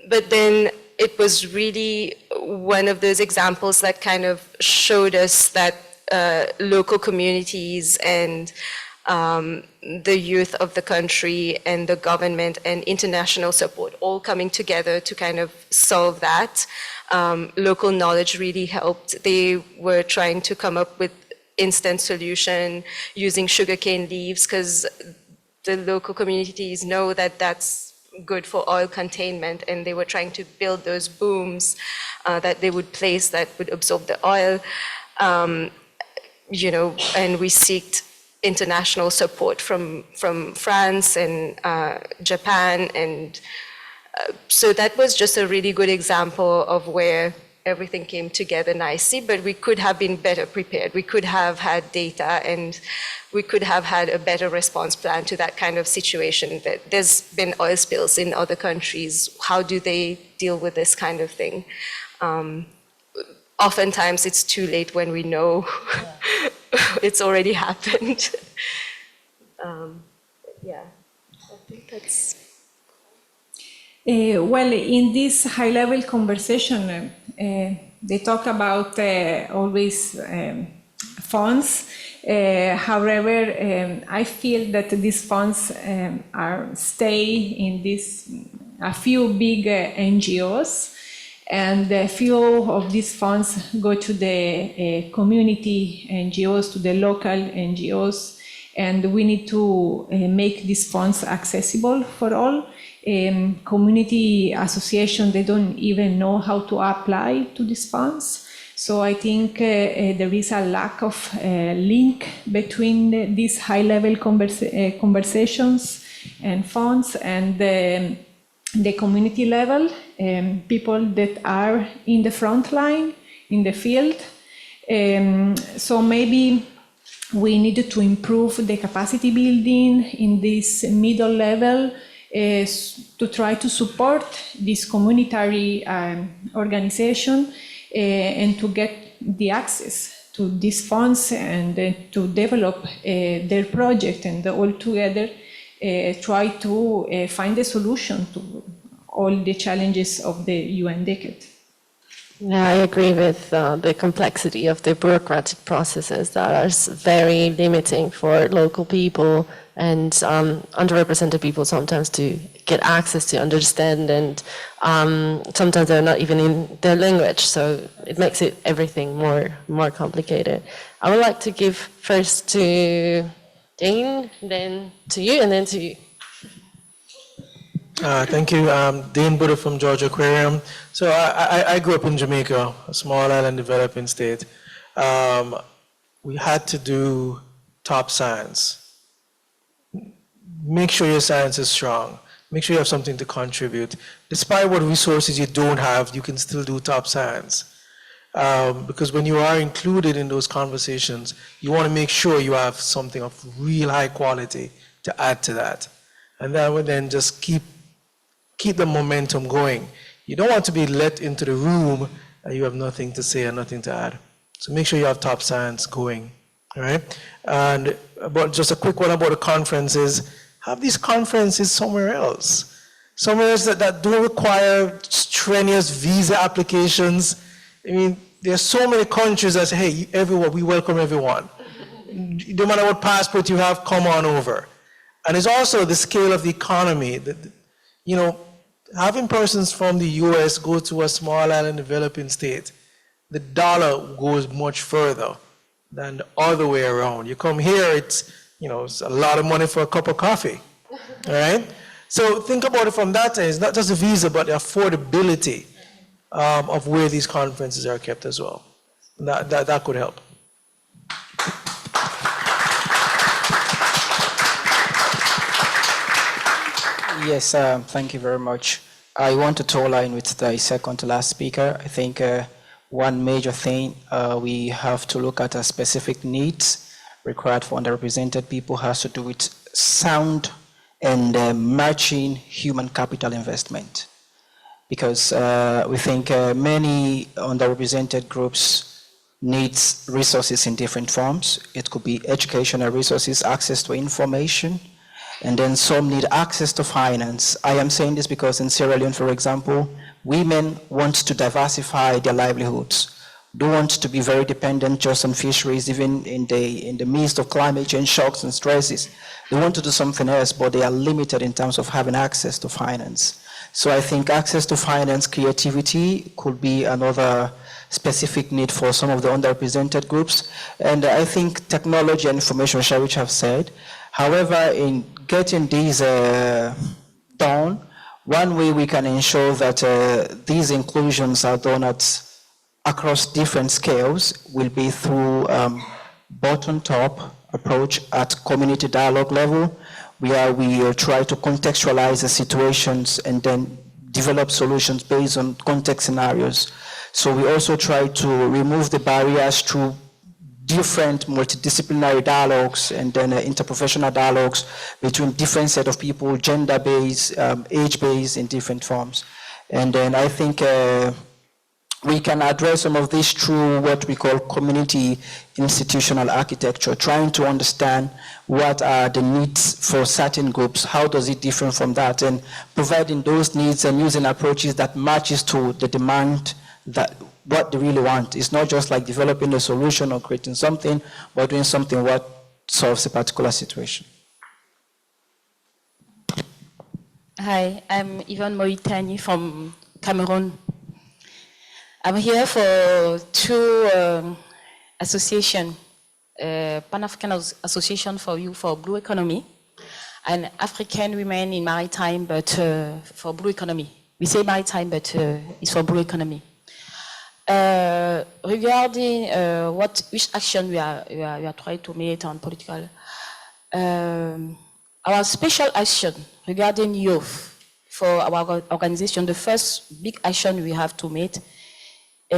but then it was really one of those examples that kind of showed us that local communities and the youth of the country and the government and international support all coming together to kind of solve that. Local knowledge really helped. They were trying to come up with instant solution using sugarcane leaves, because the local communities know that that's good for oil containment, and they were trying to build those booms that they would place that would absorb the oil. And we sought international support from France and Japan, and so that was just a really good example of where everything came together nicely, but we could have been better prepared. We could have had data, and we could have had a better response plan to that kind of situation. That there's been oil spills in other countries. How do they deal with this kind of thing? Oftentimes it's too late when we know it's already happened. Yeah, I think that's...
Well, in this high-level conversation, they talk about always funds. However, I feel that these funds stay in a few big NGOs, and a few of these funds go to the community NGOs, to the local NGOs, and we need to make these funds accessible for all. Community association, they don't even know how to apply to these funds. So I think there is a lack of link between these high-level conversations and funds and the community level, people that are in the front line, in the field. So maybe we needed to improve the capacity building in this middle level, to try to support this community organization and to get the access to these funds and to develop their project and all together try to find a solution to all the challenges of the UN decade.
Yeah, I agree with the complexity of the bureaucratic processes that are very limiting for local people and underrepresented people sometimes to get access to understand, and sometimes they're not even in their language, so it makes it everything more complicated. I would like to give first to Dane, then to you, and then to you.
Thank you. Dane Buddha from Georgia Aquarium. So I grew up in Jamaica, a small island developing state. We had to do top science. Make sure your science is strong. Make sure you have something to contribute. Despite what resources you don't have, you can still do top science. Because when you are included in those conversations, you want to make sure you have something of real high quality to add to that. And that would then just keep the momentum going. You don't want to be let into the room and you have nothing to say and nothing to add. So make sure you have top science going, all right? And about just a quick one about the conferences, have these conferences somewhere else. Somewhere else that don't require strenuous visa applications. I mean, there are so many countries that say, hey, everyone, we welcome everyone. No matter what passport you have, come on over. And it's also the scale of the economy. You know, having persons from the US go to a small island developing state, the dollar goes much further than the other way around. You come here, it's a lot of money for a cup of coffee, all right? So think about it from that end. It's not just the visa, but the affordability of where these conferences are kept as well. That could help.
Yes, thank you very much. I wanted to align with the second to last speaker. I think one major thing we have to look at specific needs required for underrepresented people has to do with sound and matching human capital investment. Because we think many underrepresented groups needs resources in different forms. It could be educational resources, access to information, and then some need access to finance. I am saying this because in Sierra Leone, for example, women want to diversify their livelihoods. Don't want to be very dependent just on fisheries, even in the midst of climate change shocks and stresses. They want to do something else, but they are limited in terms of having access to finance. So I think access to finance, creativity could be another specific need for some of the underrepresented groups. And I think technology and information share, which I've said. However, in getting these done, one way we can ensure that these inclusions are done across different scales will be through bottom-top approach at community dialogue level, where we try to contextualize the situations and then develop solutions based on context scenarios. So we also try to remove the barriers through different multidisciplinary dialogues and then interprofessional dialogues between different set of people, gender-based, age-based in different forms. And then I think we can address some of this through what we call community institutional architecture, trying to understand what are the needs for certain groups, how does it differ from that, and providing those needs and using approaches that matches to the demand that what they really want. It's not just like developing a solution or creating something, but doing something what solves a particular situation.
Hi, I'm Yvonne Moitani from Cameroon. I'm here for two associations, Pan-African Association for Youth for Blue Economy and African Women in Maritime, but for Blue Economy. We say maritime, but it's for Blue Economy. Regarding which action we are trying to make on political, our special action regarding youth for our organization, the first big action we have to make,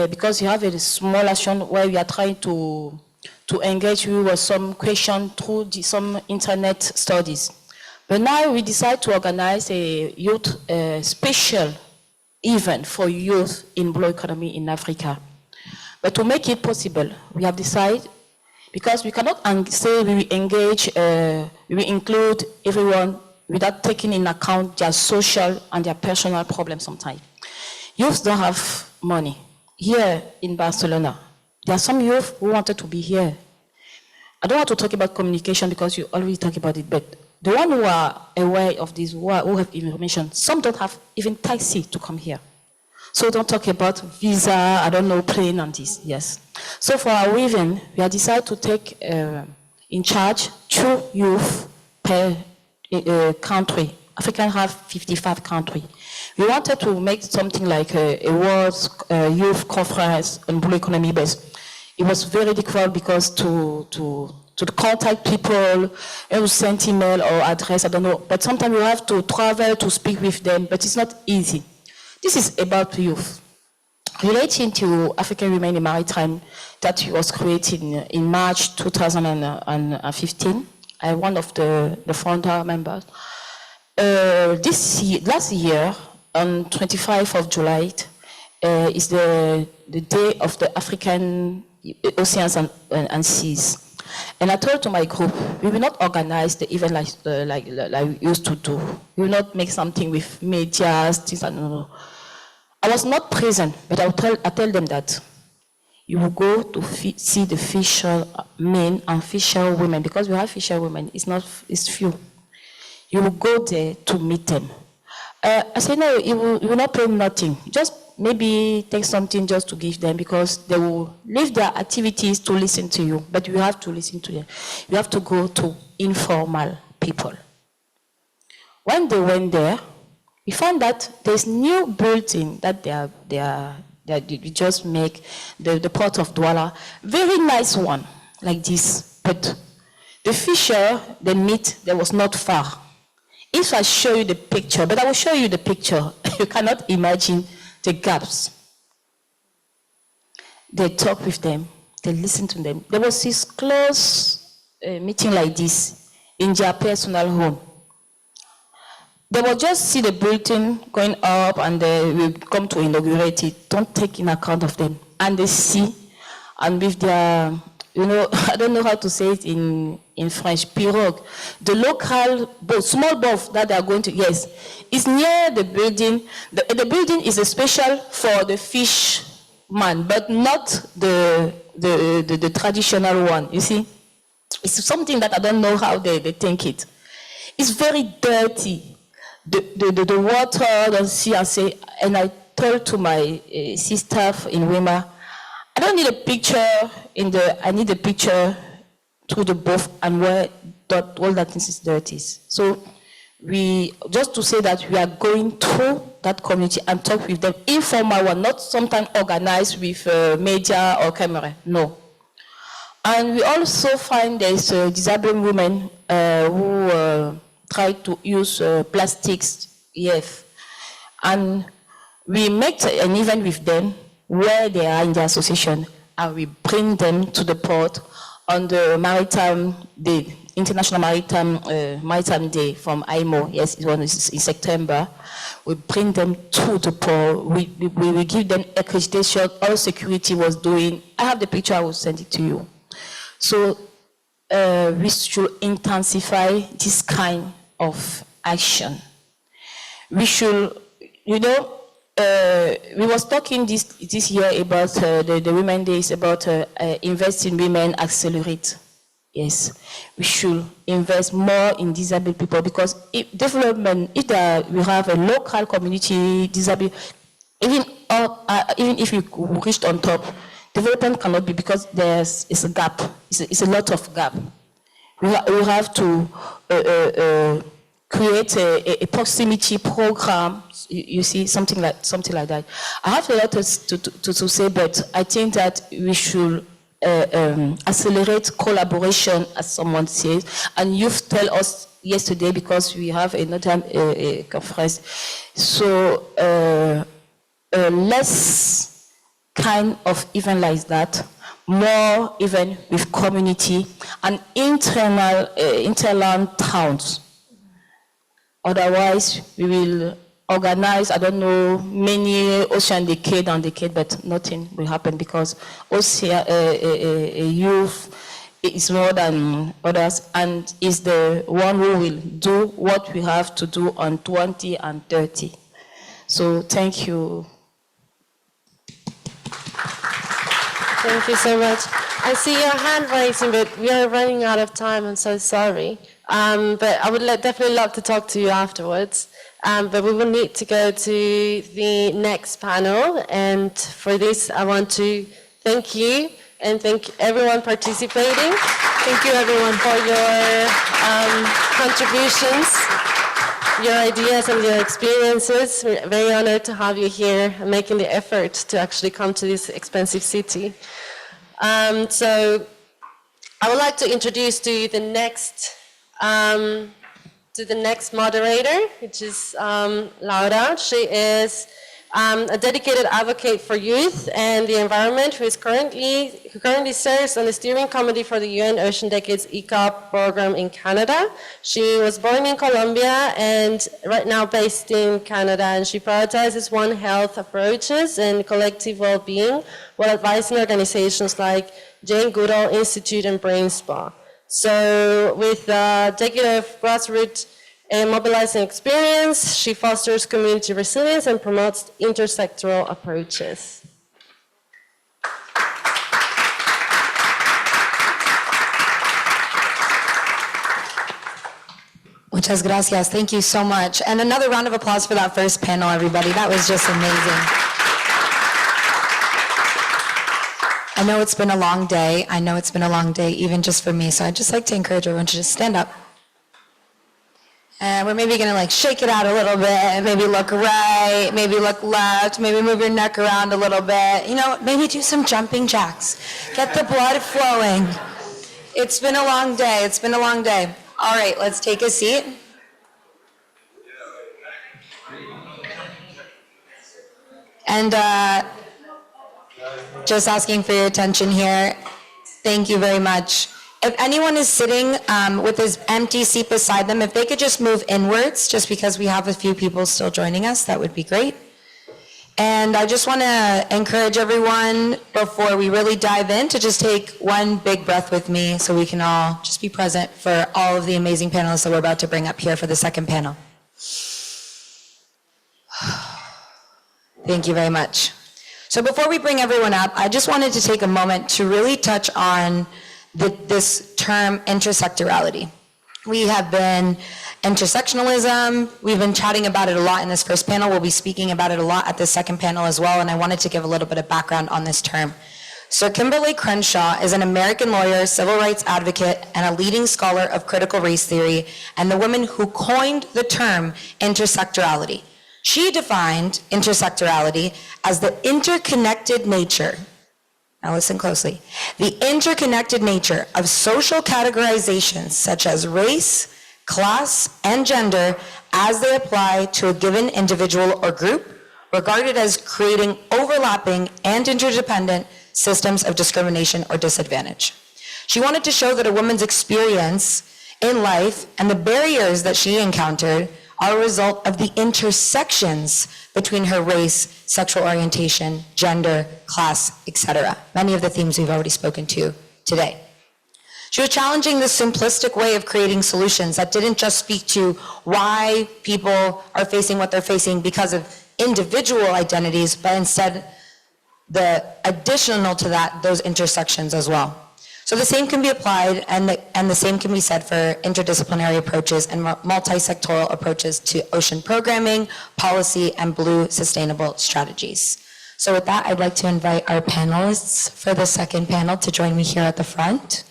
because you have a small action where we are trying to engage you with some question through some internet studies. But now we decide to organize a youth special event for youth in blue economy in Africa. But to make it possible, we have decided, because we cannot say we will engage, we will include everyone without taking in account their social and their personal problems sometimes. Youth don't have money. Here in Barcelona, there are some youth who wanted to be here. I don't want to talk about communication because you already talked about it, but the ones who are aware of this, who have information, some don't have even taxi to come here. So don't talk about visa, I don't know, plane and this, yes. So for our event, we have decided to take in charge 2 youth per country. Africa have 55 countries. We wanted to make something like a world youth conference on blue economy, but it was very difficult because to contact people, send email or address, I don't know. But sometimes you have to travel to speak with them, but it's not easy. This is about youth. Relating to African Women in Maritime, that was created in March 2015. I'm one of the founder members. Last year, on 25th of July, is the day of the African oceans and seas. And I told to my group, we will not organize the event like we used to do. We will not make something with media, things like no. I was not present, but I tell them that you will go to see the fisher men and fisher women, because we have fisher women, it's few. You will go there to meet them. I said, no, you will not pay nothing. Just maybe take something just to give them, because they will leave their activities to listen to you, but you have to listen to them. You have to go to informal people. When they went there, we found that there's new building that we just make, the port of Douala, very nice one, like this. But the fisher, the meat, that was not far. If I show you the picture, but I will show you the picture, you cannot imagine the gaps. They talk with them, they listen to them. There was this close meeting like this in their personal home. They will just see the building going up and they will come to inaugurate it. Don't take in account of them. And they see, and with their, I don't know how to say it in French, pirogue, the local boat, small boat that they are going to, yes, is near the building. The building is a special for the fisherman, but not the traditional one, you see. It's something that I don't know how they think it. It's very dirty. The water, the sea, and I told to my sister in Wema, I don't need a picture I need a picture through the boat and where all that things is dirty. So just to say that we are going through that community and talk with them, informal one, not sometimes organized with media or camera, no. And we also find there's disabled women who try to use plastics, yes. And we make an event with them where they are in the association, and we bring them to the port on the Maritime Day, International Maritime Day from IMO. Yes, it was in September. We bring them to the port. We give them accreditation. All security was doing. I have the picture. I will send it to you. So we should intensify this kind of action. We should, we was talking this year about the Women Days, about invest in women, accelerate. Yes, we should invest more in disabled people, because we have a local community disabled, even if we reached on top, development cannot be, because it's a gap. It's a lot of gap. We have to create a proximity program. You see, something like that. I have a lot to say, but I think that we should accelerate collaboration, as someone says. And you've tell us yesterday, because we have another conference. So less kind of event like that, more even with community and interland towns. Otherwise, we will organize, I don't know, many ocean decade on decade, but nothing will happen because ocean, youth is more than others and is the one who will do what we have to do on 20 and 30. So thank you.
Thank you so much. I see your hand raising, but we are running out of time. I'm so sorry. But I would definitely love to talk to you afterwards. But we will need to go to the next panel. And for this, I want to thank you and thank everyone participating. Thank you, everyone, for your contributions, your ideas and your experiences. We're very honored to have you here and making the effort to actually come to this expensive city. So I would like to introduce to you the next moderator, which is Laura. She is a dedicated advocate for youth and the environment who currently serves on the steering committee for the UN Ocean Decades ECOP program in Canada. She was born in Colombia and right now based in Canada, and she prioritizes One Health approaches and collective well-being while advising organizations like Jane Goodall Institute and Brain Spa. So with decade of grassroots mobilizing experience, she fosters community resilience and promotes intersectoral approaches.
Muchas gracias. Thank you so much. And another round of applause for that first panel, everybody. That was just amazing. I know it's been a long day. I know it's been a long day, even just for me. So I'd just like to encourage everyone to just stand up. And we're maybe gonna like shake it out a little bit, maybe look right, maybe look left, maybe move your neck around a little bit. You know, maybe do some jumping jacks. Get the blood flowing. It's been a long day, it's been a long day. All right, let's take a seat. And just asking for your attention here. Thank you very much. If anyone is sitting with this empty seat beside them, if they could just move inwards, just because we have a few people still joining us, that would be great. And I just want to encourage everyone, before we really dive in, to just take one big breath with me so we can all just be present for all of the amazing panelists that we're about to bring up here for the second panel. Thank you very much. So before we bring everyone up, I just wanted to take a moment to really touch on this term intersectorality. We have been intersectionalism, we've been chatting about it a lot in this first panel, we'll be speaking about it a lot at the second panel as well, and I wanted to give a little bit of background on this term. So Kimberly Crenshaw is an American lawyer, civil rights advocate, and a leading scholar of critical race theory, and the woman who coined the term intersectorality. She defined intersectorality as the interconnected nature, now listen closely, the interconnected nature of social categorizations such as race, class, and gender as they apply to a given individual or group, regarded as creating overlapping and interdependent systems of discrimination or disadvantage. She wanted to show that a woman's experience in life and the barriers that she encountered are a result of the intersections between her race, sexual orientation, gender, class, etc. Many of the themes we've already spoken to today. She was challenging this simplistic way of creating solutions that didn't just speak to why people are facing what they're facing because of individual identities, but instead the additional to that, those intersections as well. So the same can be applied and the same can be said for interdisciplinary approaches and multi-sectoral approaches to ocean programming, policy, and blue sustainable strategies. So with that, I'd like to invite our panelists for the second panel to join me here at the front.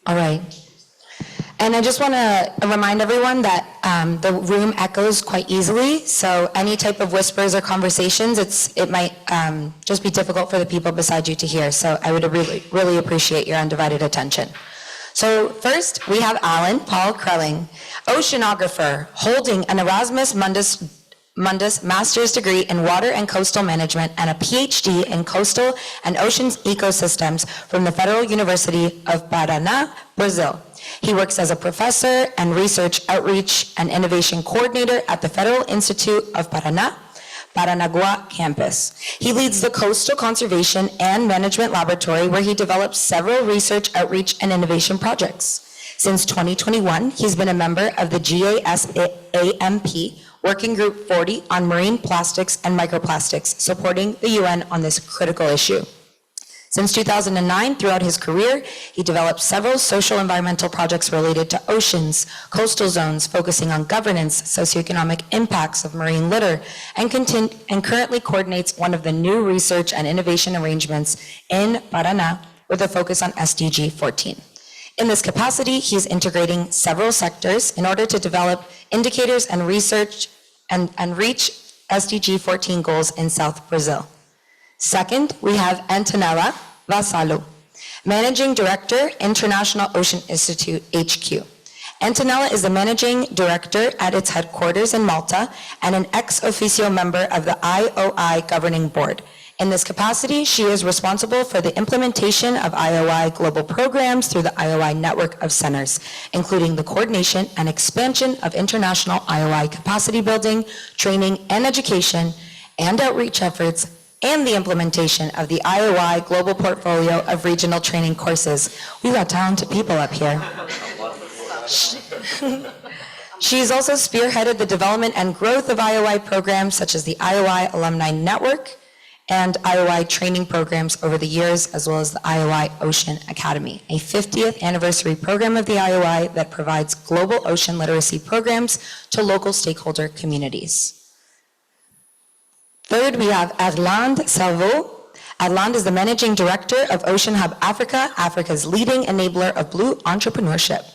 All right. And I just want to remind everyone that The room echoes quite easily, so any type of whispers or conversations, it might just be difficult for the people beside you to hear. So I would really appreciate your undivided attention. So first, we have Alan Paul Krelling, oceanographer, holding an Erasmus Mundus master's degree in water and coastal management and a PhD in coastal and oceans ecosystems from the Federal University of Paraná, Brazil. He works as a professor and research outreach and innovation coordinator at the Federal Institute of Paraná, Paranagua campus. He leads the Coastal Conservation and Management Laboratory, where he develops several research, outreach, and innovation projects. Since 2021, he's been a member of the GASAMP Working Group 40 on marine plastics and microplastics, supporting the UN on this critical issue. Since 2009, throughout his career, he developed several social environmental projects related to oceans, coastal zones, focusing on governance, socioeconomic impacts of marine litter, and currently coordinates one of the new research and innovation arrangements in Paraná with a focus on SDG 14. In this capacity, he is integrating several sectors in order to develop indicators and research and reach SDG 14 goals in South Brazil. Second, we have Antonella Vassallo, Managing Director, International Ocean Institute, HQ. Antonella is the Managing Director at its headquarters in Malta and an ex officio member of the IOI Governing Board. In this capacity, she is responsible for the implementation of IOI global programs through the IOI network of centers, including the coordination and expansion of international IOI capacity building, training, and education, and outreach efforts, and the implementation of the IOI global portfolio of regional training courses. We've got talented people up here. She's also spearheaded the development and growth of IOI programs such as the IOI Alumni Network and IOI training programs over the years, as well as the IOI Ocean Academy, a 50th anniversary program of the IOI that provides global ocean literacy programs to local stakeholder communities. Third, we have Arland Salvo. Arland is the Managing Director of Ocean Hub Africa, Africa's leading enabler of blue entrepreneurship.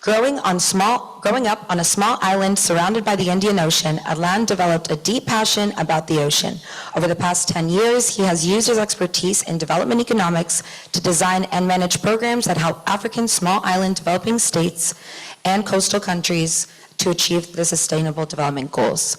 Growing up on a small island surrounded by the Indian Ocean, Arland developed a deep passion about the ocean. Over the past 10 years, he has used his expertise in development economics to design and manage programs that help African small island developing states and coastal countries to achieve the Sustainable Development Goals.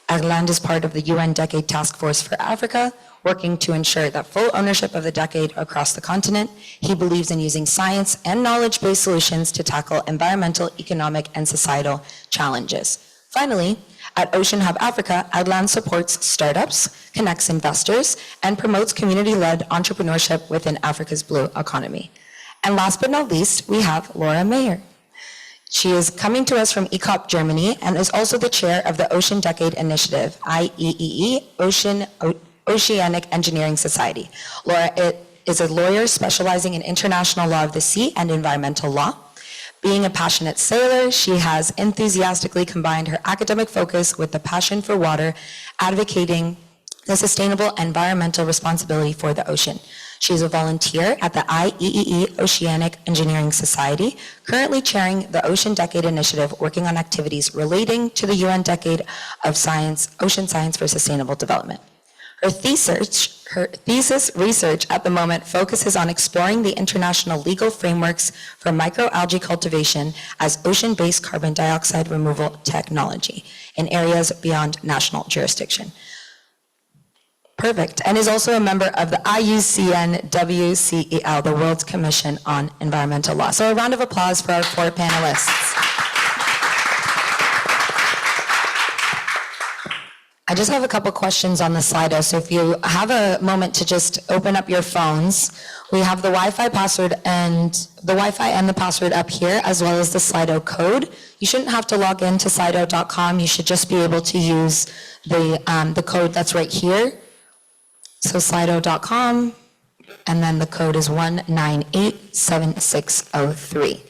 Arland is part of the UN Decade Task Force for Africa, working to ensure that full ownership of the decade across the continent. He believes in using science and knowledge-based solutions to tackle environmental, economic, and societal challenges. Finally, at Ocean Hub Africa, Arland supports startups, connects investors, and promotes community-led entrepreneurship within Africa's blue economy. And last but not least, we have Laura Mayer. She is coming to us from ECOP Germany and is also the chair of the Ocean Decade Initiative, IEEE, Oceanic Engineering Society. Laura is a lawyer specializing in international law of the sea and environmental law. Being a passionate sailor, she has enthusiastically combined her academic focus with the passion for water, advocating the sustainable environmental responsibility for the ocean. She is a volunteer at the IEEE Oceanic Engineering Society, currently chairing the Ocean Decade Initiative, working on activities relating to the UN Decade of Science, Ocean Science for Sustainable Development. Her thesis research at the moment focuses on exploring the international legal frameworks for microalgae cultivation as ocean-based carbon dioxide removal technology in areas beyond national jurisdiction. Perfect, and is also a member of the IUCN WCEL, the World Commission on Environmental Law. So a round of applause for our 4 panelists. I just have a couple questions on the Slido, so if you have a moment to just open up your phones, we have the Wi-Fi password and the password up here, as well as the Slido code. You shouldn't have to log in to slido.com. You should just be able to use the code that's right here. So slido.com, and then the code is 1987603.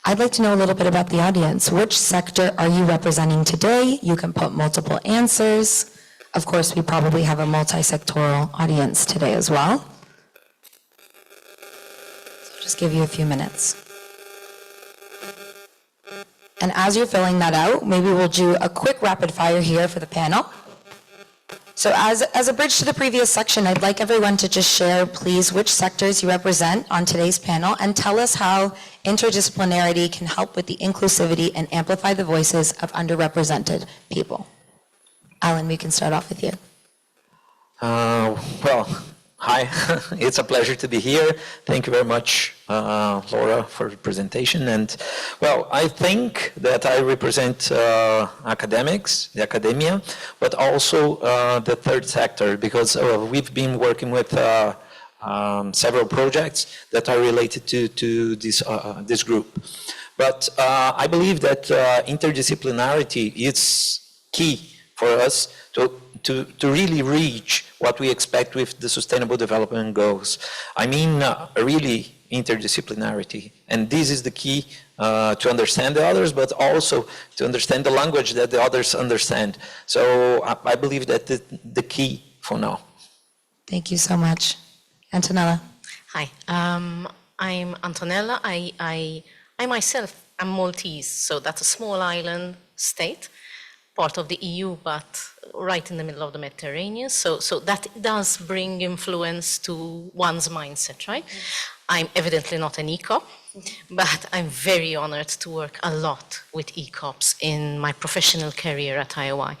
I'd like to know a little bit about the audience. Which sector are you representing today? You can put multiple answers. Of course, we probably have a multi-sectoral audience today as well. So I'll just give you a few minutes. And as you're filling that out, maybe we'll do a quick rapid fire here for the panel. So as a bridge to the previous section, I'd like everyone to just share, please, which sectors you represent on today's panel and tell us how interdisciplinarity can help with the inclusivity and amplify the voices of underrepresented people. Alan, we can start off with you.
Well, hi, it's a pleasure to be here. Thank you very much, Laura, for the presentation. And well, I think that I represent academics, the academia, but also the third sector, because we've been working with several projects that are related to this group. But I believe that interdisciplinarity is key for us to really reach what we expect with the Sustainable Development Goals. I mean, really interdisciplinarity. And this is the key to understand the others, but also to understand the language that the others understand. So I believe that the key for now.
Thank you so much. Antonella.
Hi, I'm Antonella. I myself am Maltese, so that's a small island state, part of the EU, but right in the middle of the Mediterranean. So that does bring influence to one's mindset, right? I'm evidently not an ECOP, but I'm very honored to work a lot with ECOPs in my professional career at IOI.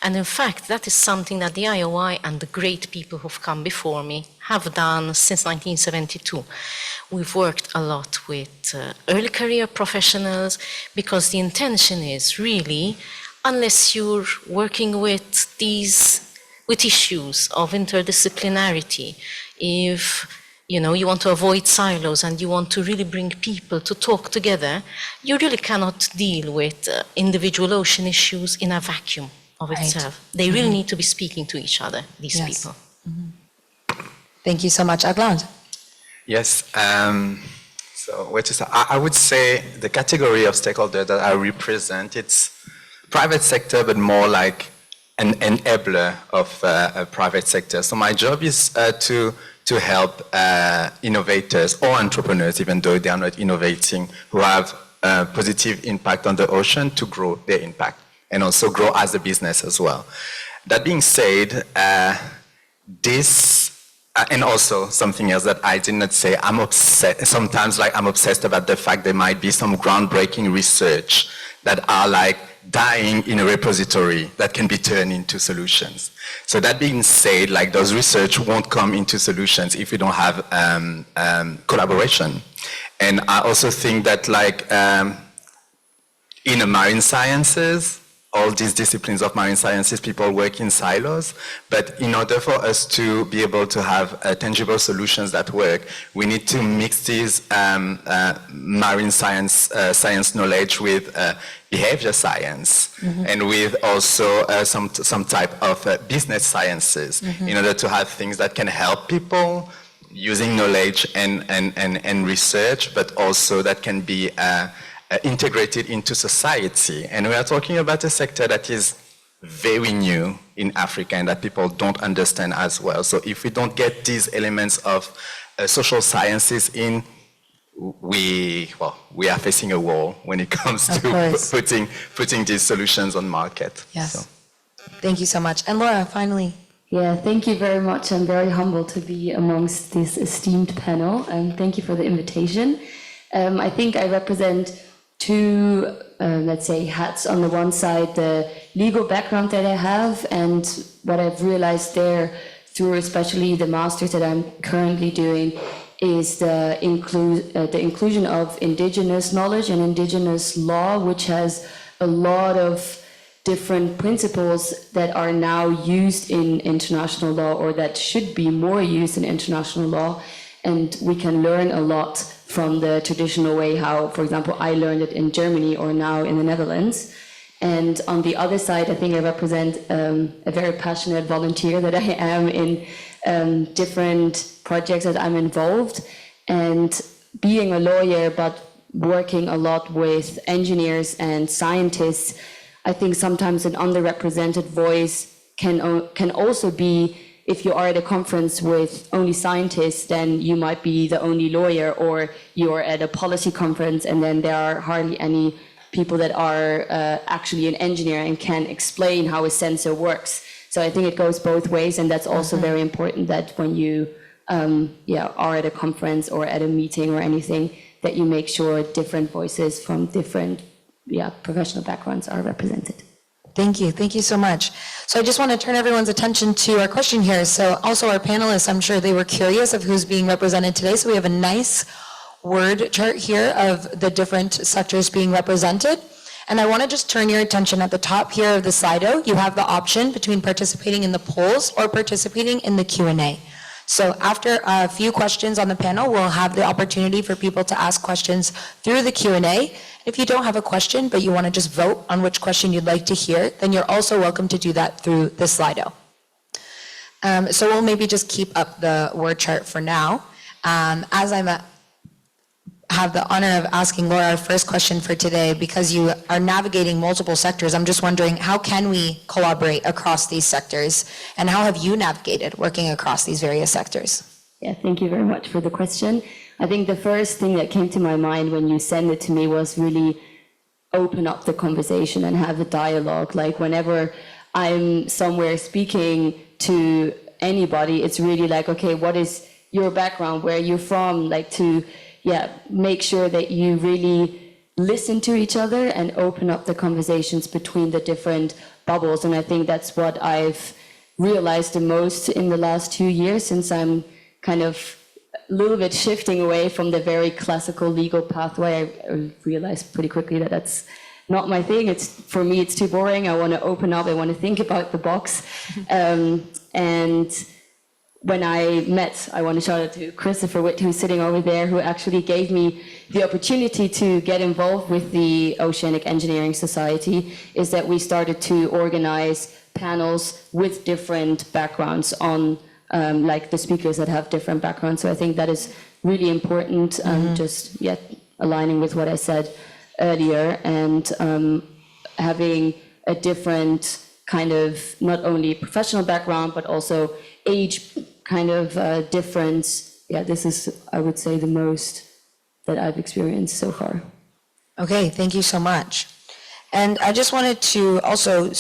And in fact, that is something that the IOI and the great people who've come before me have done since 1972. We've worked a lot with early career professionals because the intention is really, unless you're working with issues of interdisciplinarity, if you want to avoid silos and you want to really bring people to talk together, you really cannot deal with individual ocean issues in a vacuum of itself. They really need to be speaking to each other, these people.
Thank you so much. Agland.
Yes. So what is I would say the category of stakeholder that I represent, it's private sector, but more like an enabler of a private sector. So my job is to help innovators or entrepreneurs, even though they are not innovating, who have a positive impact on the ocean, to grow their impact and also grow as a business as well. That being said, and also something else that I did not say, I'm obsessed, sometimes I'm obsessed about the fact there might be some groundbreaking research that are dying in a repository that can be turned into solutions. So that being said, those research won't come into solutions if we don't have collaboration. And I also think that in the marine sciences, all these disciplines of marine sciences, people work in silos, but in order for us to be able to have tangible solutions that work, we need to mix these marine science knowledge with behavior science, and with also some type of business sciences, in order to have things that can help people using knowledge and research, but also that can be integrated into society. And we are talking about a sector that is very new in Africa and that people don't understand as well. So if we don't get these elements of social sciences in, we are facing a wall when it comes to putting these solutions on market.
Yes.
So.
Thank you so much. And Laura, finally.
Yeah, thank you very much. I'm very humbled to be amongst this esteemed panel, and thank you for the invitation. I think I represent two, let's say, hats. On the one side, the legal background that I have, and what I've realized there through especially the master's that I'm currently doing is the inclusion of indigenous knowledge and indigenous law, which has a lot of different principles that are now used in international law, or that should be more used in international law. And we can learn a lot from the traditional way how, for example, I learned it in Germany or now in the Netherlands. And on the other side, I think I represent a very passionate volunteer that I am in different projects that I'm involved. And being a lawyer, but working a lot with engineers and scientists, I think sometimes an underrepresented voice can also be, if you are at a conference with only scientists, then you might be the only lawyer, or you're at a policy conference and then there are hardly any people that are actually an engineer and can explain how a sensor works. So I think it goes both ways, and that's also very important that when you are at a conference or at a meeting or anything, that you make sure different voices from different professional backgrounds are represented.
Thank you so much. So I just want to turn everyone's attention to our question here. So also our panelists, I'm sure they were curious of who's being represented today. So we have a nice word chart here of the different sectors being represented. And I want to just turn your attention at the top here of the Slido. You have the option between participating in the polls or participating in the Q&A. So after a few questions on the panel, we'll have the opportunity for people to ask questions through the Q&A. If you don't have a question, but you want to just vote on which question you'd like to hear, then you're also welcome to do that through the Slido. So we'll maybe just keep up the word chart for now. As I have the honor of asking Laura our first question for today, because you are navigating multiple sectors, I'm just wondering, how can we collaborate across these sectors, and how have you navigated working across these various sectors?
Yeah, thank you very much for the question. I think the first thing that came to my mind when you sent it to me was really open up the conversation and have a dialogue. Like whenever I'm somewhere speaking to anybody, it's really like, okay, what is your background, where you're from, like to make sure that you really listen to each other and open up the conversations between the different bubbles. And I think that's what I've realized the most in the last 2 years, since I'm kind of a little bit shifting away from the very classical legal pathway. I realized pretty quickly that that's not my thing. For me, it's too boring. I want to open up. I want to think about the box. And when I want to shout out to Christopher Witt, who's sitting over there, who actually gave me the opportunity to get involved with the Oceanic Engineering Society, is that we started to organize panels with different backgrounds on like the speakers that have different backgrounds. So I think that is really important, just aligning with what I said earlier, and having a different kind of not only professional background, but also age kind of difference. Yeah, this is, I would say, the most that I've experienced so far.
Okay, thank you so much. And I just wanted to also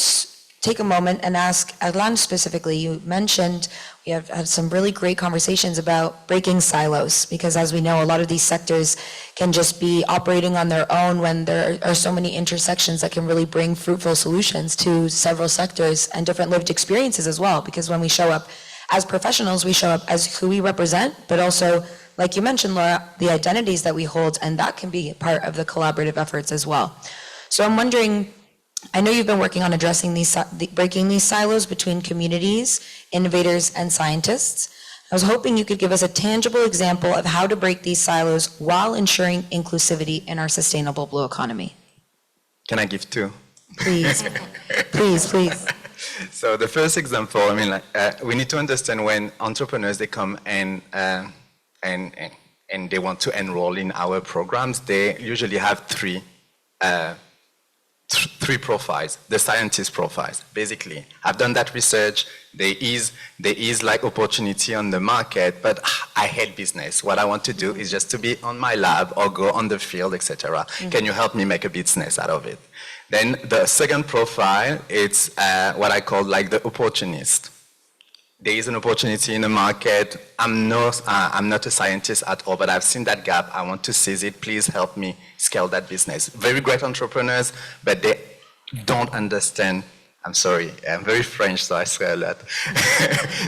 take a moment and ask Adlan specifically. You mentioned we have had some really great conversations about breaking silos, because as we know, a lot of these sectors can just be operating on their own when there are so many intersections that can really bring fruitful solutions to several sectors and different lived experiences as well. Because when we show up as professionals, we show up as who we represent, but also, like you mentioned, Laura, the identities that we hold, and that can be part of the collaborative efforts as well. So I'm wondering, I know you've been working on addressing breaking these silos between communities, innovators, and scientists. I was hoping you could give us a tangible example of how to break these silos while ensuring inclusivity in our sustainable blue economy.
Can I give two?
Please, please.
So the first example, I mean, we need to understand when entrepreneurs, they come and they want to enroll in our programs, they usually have three profiles. The scientist profiles, basically. I've done that research. There is like opportunity on the market, but I hate business. What I want to do is just to be on my lab or go on the field, etc. Can you help me make a business out of it? Then the second profile, it's what I call like the opportunist. There is an opportunity in the market. I'm not a scientist at all, but I've seen that gap. I want to seize it. Please help me scale that business. Very great entrepreneurs, but they don't understand. I'm sorry, I'm very French, so I swear a lot.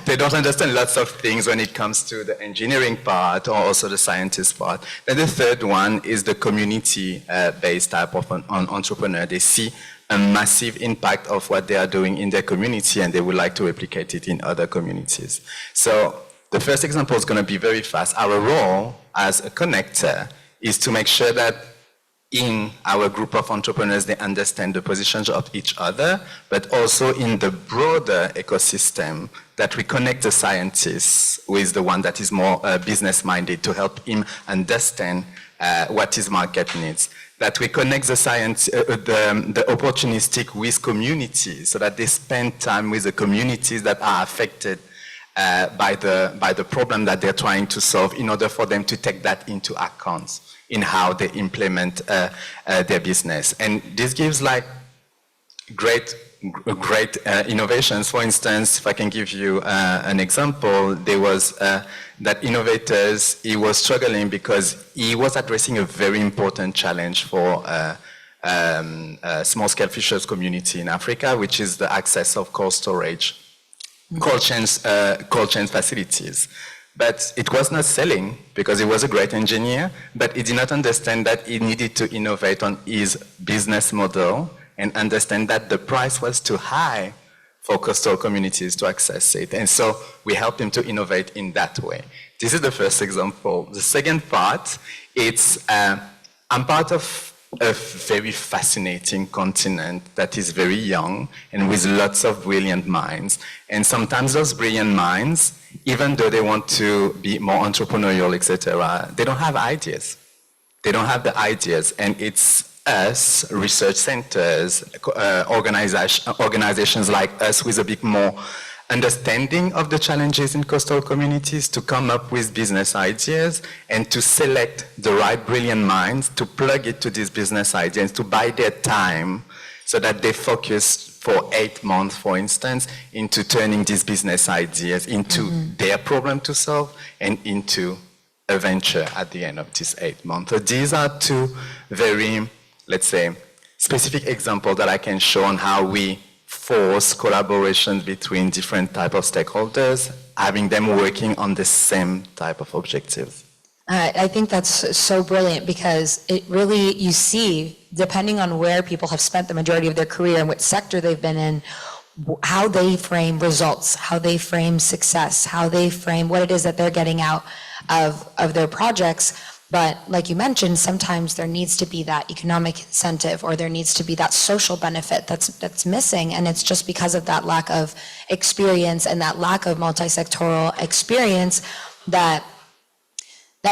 They don't understand lots of things when it comes to the engineering part or also the scientist part. Then the third one is the community-based type of an entrepreneur. They see a massive impact of what they are doing in their community, and they would like to replicate it in other communities. So the first example is going to be very fast. Our role as a connector is to make sure that in our group of entrepreneurs, they understand the positions of each other, but also in the broader ecosystem, that we connect the scientists with the one that is more business-minded to help him understand what his market needs. That we connect the the opportunistic with communities, so that they spend time with the communities that are affected by the problem that they're trying to solve in order for them to take that into account in how they implement their business. And this gives like great innovations. For instance, if I can give you an example, there was that innovators, he was struggling because he was addressing a very important challenge for small-scale fishers community in Africa, which is the access of cold storage, cold chain facilities. But it was not selling because he was a great engineer, but he did not understand that he needed to innovate on his business model and understand that the price was too high for coastal communities to access it. And so we helped him to innovate in that way. This is the first example. The second part, it's I'm part of a very fascinating continent that is very young and with lots of brilliant minds. And sometimes those brilliant minds, even though they want to be more entrepreneurial, etc., they don't have ideas. They don't have the ideas. And it's us, research centers, organizations like us with a bit more understanding of the challenges in coastal communities to come up with business ideas and to select the right brilliant minds to plug it to these business ideas, to buy their time so that they focus for 8 months, for instance, into turning these business ideas into their problem to solve and into a venture at the end of these 8 months. So these are two very, let's say, specific examples that I can show on how we force collaboration between different type of stakeholders, having them working on the same type of objectives.
I think that's so brilliant because it really, you see, depending on where people have spent the majority of their career and what sector they've been in, how they frame results, how they frame success, how they frame what it is that they're getting out of their projects. But like you mentioned, sometimes there needs to be that economic incentive or there needs to be that social benefit that's missing. And it's just because of that lack of experience and that lack of multi-sectoral experience that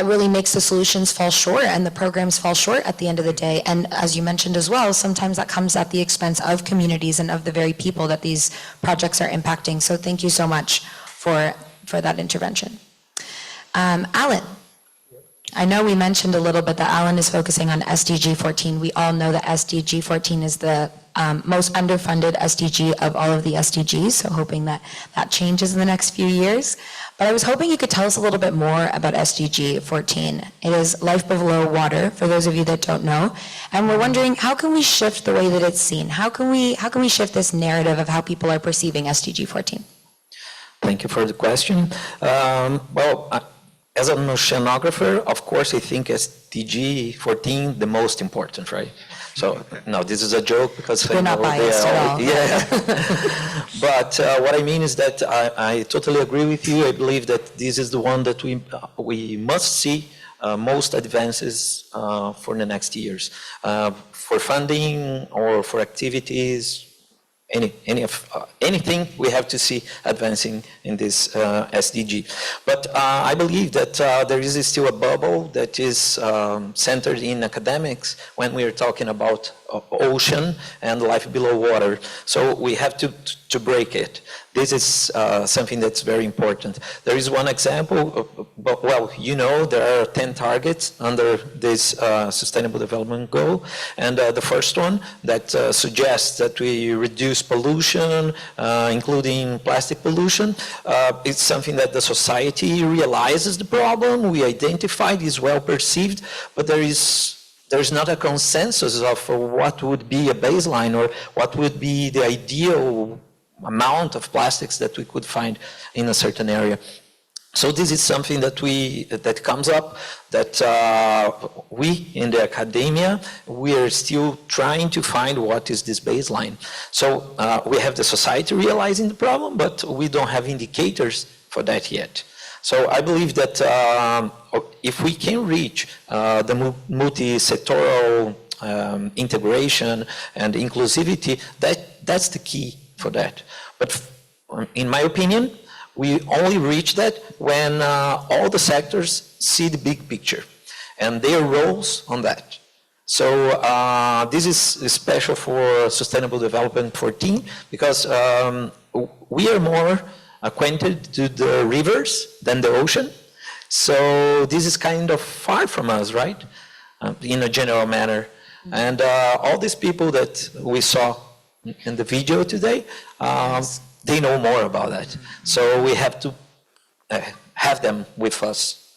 really makes the solutions fall short and the programs fall short at the end of the day. And as you mentioned as well, sometimes that comes at the expense of communities and of the very people that these projects are impacting. So thank you so much for that intervention. Alan. I know we mentioned a little bit that Alan is focusing on SDG 14. We all know that SDG 14 is the most underfunded SDG of all of the SDGs, so hoping that that changes in the next few years. But I was hoping you could tell us a little bit more about SDG 14. It is life below water, for those of you that don't know. And we're wondering, how can we shift the way that it's seen? How can we shift this narrative of how people are perceiving SDG 14?
Thank you for the question. As an oceanographer, of course, I think SDG 14 the most important, right? So, no, this is a joke because
we're not biased at all.
Yeah. But what I mean is that I totally agree with you. I believe that this is the one that we must see most advances for the next years. For funding or for activities, anything we have to see advancing in this SDG. But I believe that there is still a bubble that is centered in academics when we are talking about ocean and life below water. So we have to break it. This is something that's very important. There is one example, there are 10 targets under this Sustainable Development Goal. And the first one that suggests that we reduce pollution, including plastic pollution. It's something that the society realizes the problem, we identified, is well perceived, but there's not a consensus of what would be a baseline or what would be the ideal amount of plastics that we could find in a certain area. So this is something that comes up, that we in the academia, we are still trying to find what is this baseline. So we have the society realizing the problem, but we don't have indicators for that yet. So I believe that if we can reach the multi-sectoral integration and inclusivity, that's the key for that. But in my opinion, we only reach that when all the sectors see the big picture and their roles on that. So this is special for Sustainable Development 14 because we are more acquainted to the rivers than the ocean. So this is kind of far from us, right? In a general manner. And all these people that we saw in the video today, they know more about that. So we have to have them with us.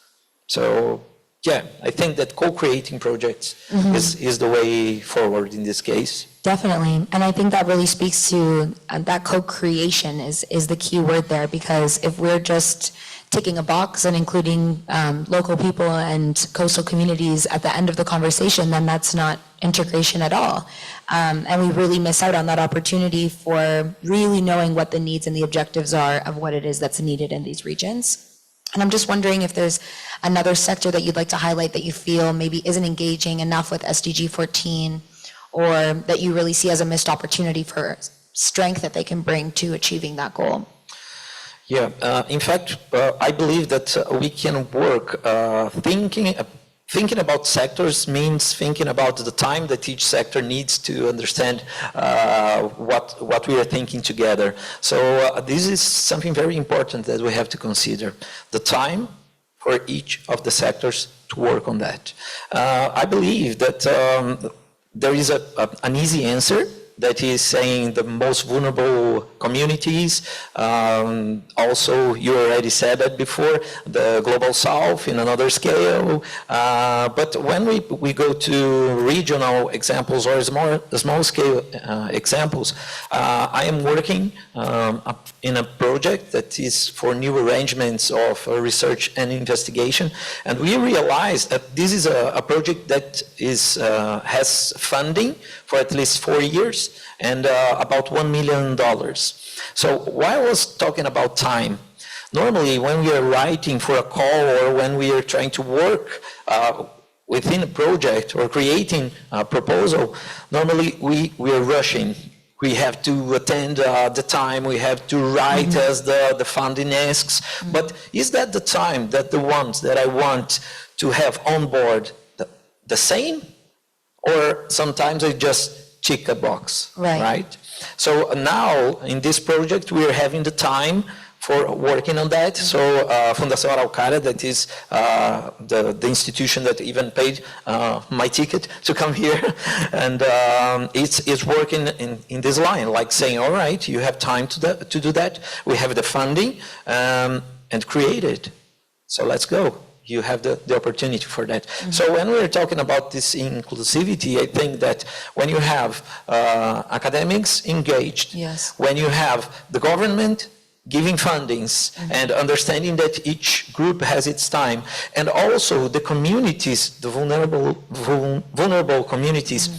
So yeah, I think that co-creating projects is the way forward in this case.
Definitely, and I think that really speaks to that co-creation is the key word there, because if we're just ticking a box and including local people and coastal communities at the end of the conversation, then that's not integration at all. And we really miss out on that opportunity for really knowing what the needs and the objectives are of what it is that's needed in these regions. And I'm just wondering if there's another sector that you'd like to highlight that you feel maybe isn't engaging enough with SDG 14, or that you really see as a missed opportunity for strength that they can bring to achieving that goal.
Yeah, in fact, I believe that we can work thinking about sectors means thinking about the time that each sector needs to understand what we are thinking together. So this is something very important that we have to consider. The time for each of the sectors to work on that. I believe that there is an easy answer, that is saying the most vulnerable communities. Also, you already said that before, the Global South in another scale. But when we go to regional examples or small scale examples, I am working in a project that is for new arrangements of research and investigation. And we realized that this is a project that has funding for at least 4 years and about $1 million. So while I was talking about time, normally when we are writing for a call or when we are trying to work within a project or creating a proposal, normally we are rushing. We have to attend the time, we have to write as the funding asks. But is that the time that the ones that I want to have on board the same? Or sometimes I just tick a box, right? So now in this project we are having the time for working on that. So Fundação Araucária, that is the institution that even paid my ticket to come here, and it's working in this line, like saying, all right, you have time to do that. We have the funding and create it. So let's go. You have the opportunity for that. So when we're talking about this inclusivity, I think that when you have academics engaged, when you have the government giving fundings and understanding that each group has its time, and also the communities, the vulnerable communities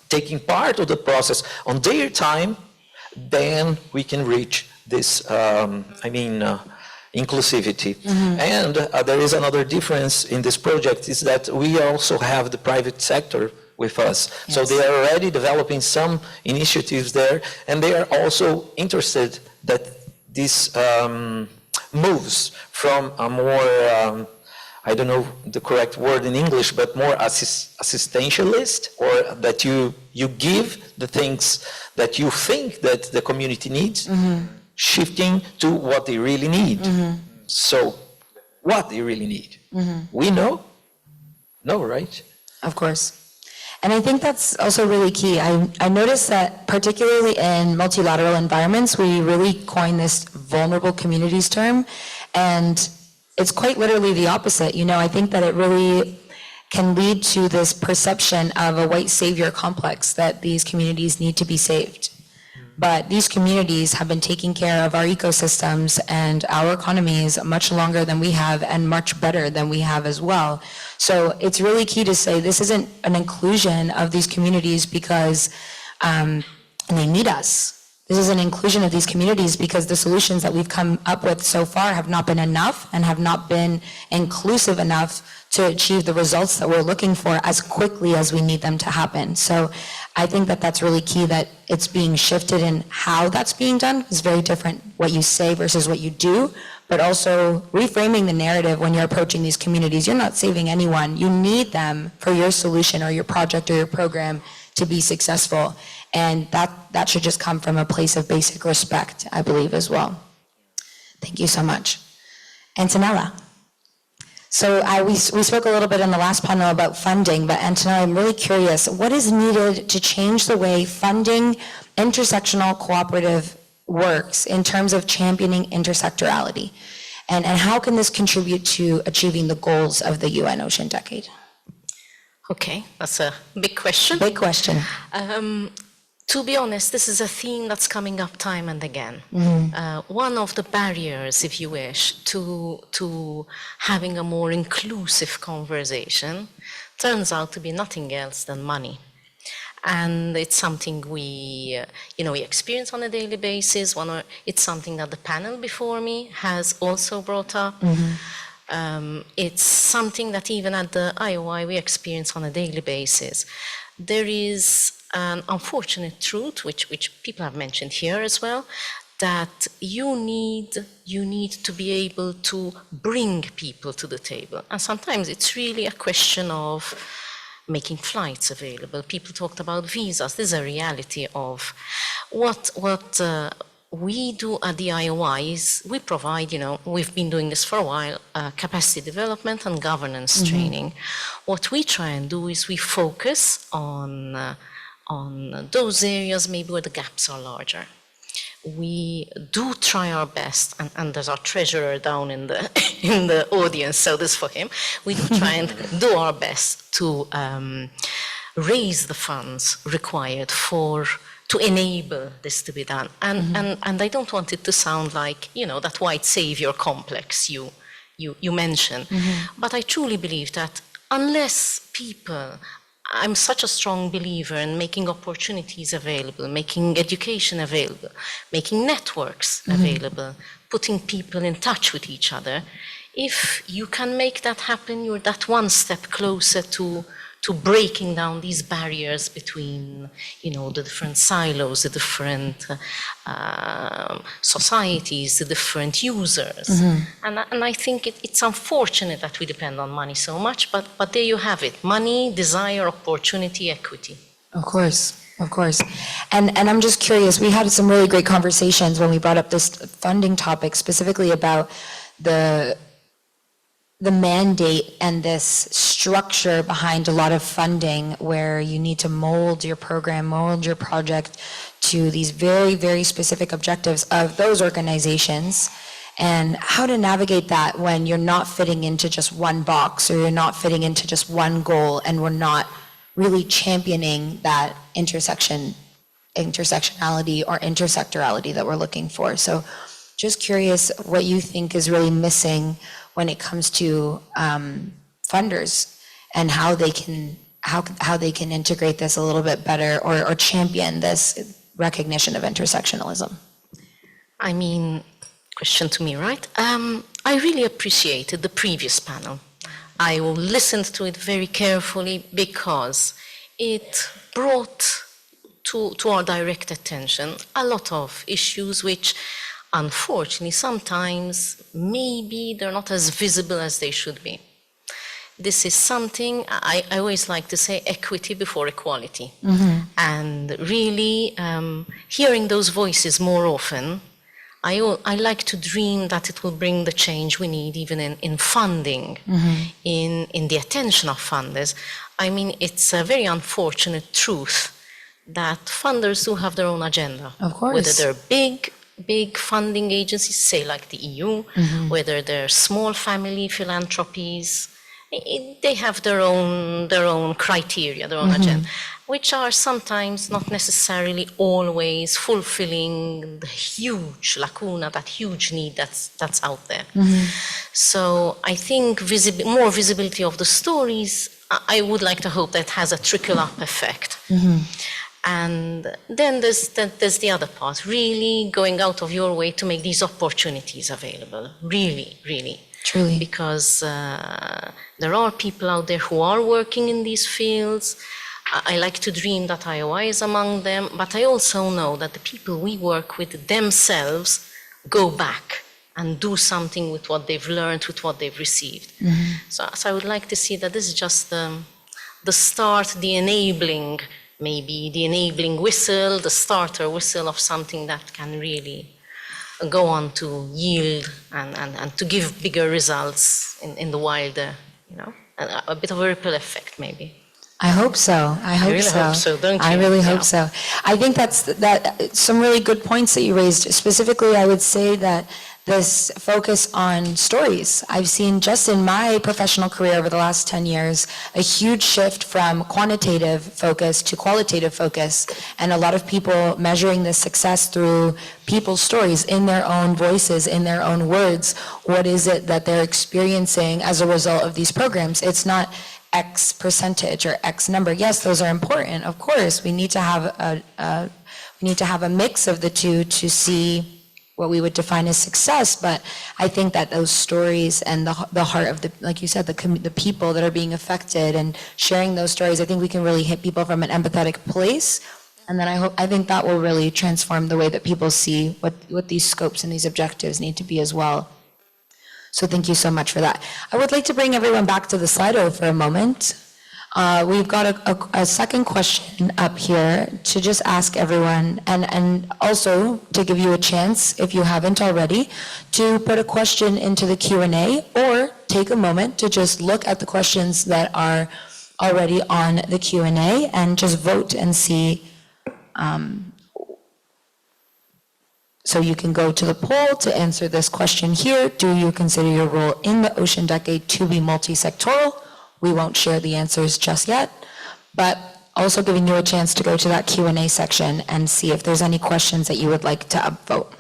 taking part of the process on their time, then we can reach this, inclusivity. And there is another difference in this project, is that we also have the private sector with us. So they are already developing some initiatives there, and they are also interested that this moves from a more, I don't know the correct word in English, but more assistentialist, or that you give the things that you think that the community needs, shifting to what they really need. So, what they really need? We know? No, right?
Of course. And I think that's also really key. I noticed that particularly in multilateral environments, we really coin this vulnerable communities term, and it's quite literally the opposite. You know, I think that it really can lead to this perception of a white savior complex, that these communities need to be saved. But these communities have been taking care of our ecosystems and our economies much longer than we have, and much better than we have as well. So it's really key to say this isn't an inclusion of these communities because they need us. This is an inclusion of these communities because the solutions that we've come up with so far have not been enough and have not been inclusive enough to achieve the results that we're looking for as quickly as we need them to happen. So I think that that's really key, that it's being shifted in how that's being done. It's very different what you say versus what you do, but also reframing the narrative when you're approaching these communities. You're not saving anyone. You need them for your solution or your project or your program to be successful. And that should just come from a place of basic respect, I believe, as well. Thank you so much. Antonella. So we spoke a little bit in the last panel about funding, but Antonella, I'm really curious, what is needed to change the way funding intersectional cooperative works in terms of championing intersectorality? And how can this contribute to achieving the goals of the UN Ocean Decade?
Okay, that's a big question.
Big question.
To be honest, this is a theme that's coming up time and again. One of the barriers, if you wish, to having a more inclusive conversation turns out to be nothing else than money. And it's something we experience on a daily basis. It's something that the panel before me has also brought up. It's something that even at the IOI we experience on a daily basis. There is an unfortunate truth, which people have mentioned here as well, that you need to be able to bring people to the table. And sometimes it's really a question of making flights available. People talked about visas. This is a reality of what we do at the IOI is we provide, we've been doing this for a while, capacity development and governance training. What we try and do is we focus on those areas maybe where the gaps are larger. We do try our best, and there's our treasurer down in the audience, so this for him. We do try and do our best to raise the funds required to enable this to be done. And I don't want it to sound like, that white savior complex you mentioned. But I truly believe that unless I'm such a strong believer in making opportunities available, making education available, making networks available, putting people in touch with each other. If you can make that happen, you're that one step closer to breaking down these barriers between, the different silos, the different societies, the different users. And I think it's unfortunate that we depend on money so much, but there you have it. Money, desire, opportunity, equity.
Of course. And I'm just curious, we had some really great conversations when we brought up this funding topic, specifically about the mandate and this structure behind a lot of funding where you need to mold your program, mold your project to these very, very specific objectives of those organizations, and how to navigate that when you're not fitting into just one box or you're not fitting into just one goal and we're not really championing that intersectionality or intersectorality that we're looking for. So just curious what you think is really missing when it comes to funders and how they can integrate this a little bit better or champion this recognition of intersectionalism.
I mean, question to me, right? I really appreciated the previous panel. I listened to it very carefully because it brought to our direct attention a lot of issues which unfortunately, sometimes maybe they're not as visible as they should be. This is something I always like to say, equity before equality. And really hearing those voices more often, I like to dream that it will bring the change we need even in funding, in the attention of funders. I mean, it's a very unfortunate truth that funders do have their own agenda.
Of course.
Whether they're big funding agencies, say like the EU, whether they're small family philanthropies, they have their own criteria, their own agenda, which are sometimes not necessarily always fulfilling the huge lacuna, that huge need that's out there. So I think more visibility of the stories, I would like to hope that has a trickle-up effect. And then there's the other part, really going out of your way to make these opportunities available, really.
Truly.
Because there are people out there who are working in these fields. I like to dream that IOI is among them, but I also know that the people we work with themselves go back and do something with what they've learned, with what they've received. So I would like to see that this is just the start, the enabling whistle, the starter whistle of something that can really go on to yield and to give bigger results in the wider, a bit of a ripple effect maybe.
I hope so. I hope
really
so.
hope so, don't
I
you?
really
Yeah.
hope so. I think that's some really good points that you raised. Specifically, I would say that this focus on stories. I've seen just in my professional career over the last 10 years, a huge shift from quantitative focus to qualitative focus, and a lot of people measuring this success through people's stories in their own voices, in their own words. What is it that they're experiencing as a result of these programs? It's not X percentage or X number. Yes, those are important. Of course, we need to have a mix of the two to see what we would define as success. But I think that those stories and the heart of the, like you said, the people that are being affected and sharing those stories, I think we can really hit people from an empathetic place. And then I think that will really transform the way that people see what these scopes and these objectives need to be as well. So thank you so much for that. I would like to bring everyone back to the Slido for a moment. We've got a second question up here to just ask everyone, and also to give you a chance, if you haven't already, to put a question into the Q&A, or take a moment to just look at the questions that are already on the Q&A and just vote and see. So you can go to the poll to answer this question here. Do you consider your role in the Ocean Decade to be multi-sectoral? We won't share the answers just yet, but also giving you a chance to go to that Q&A section and see if there's any questions that you would like to upvote.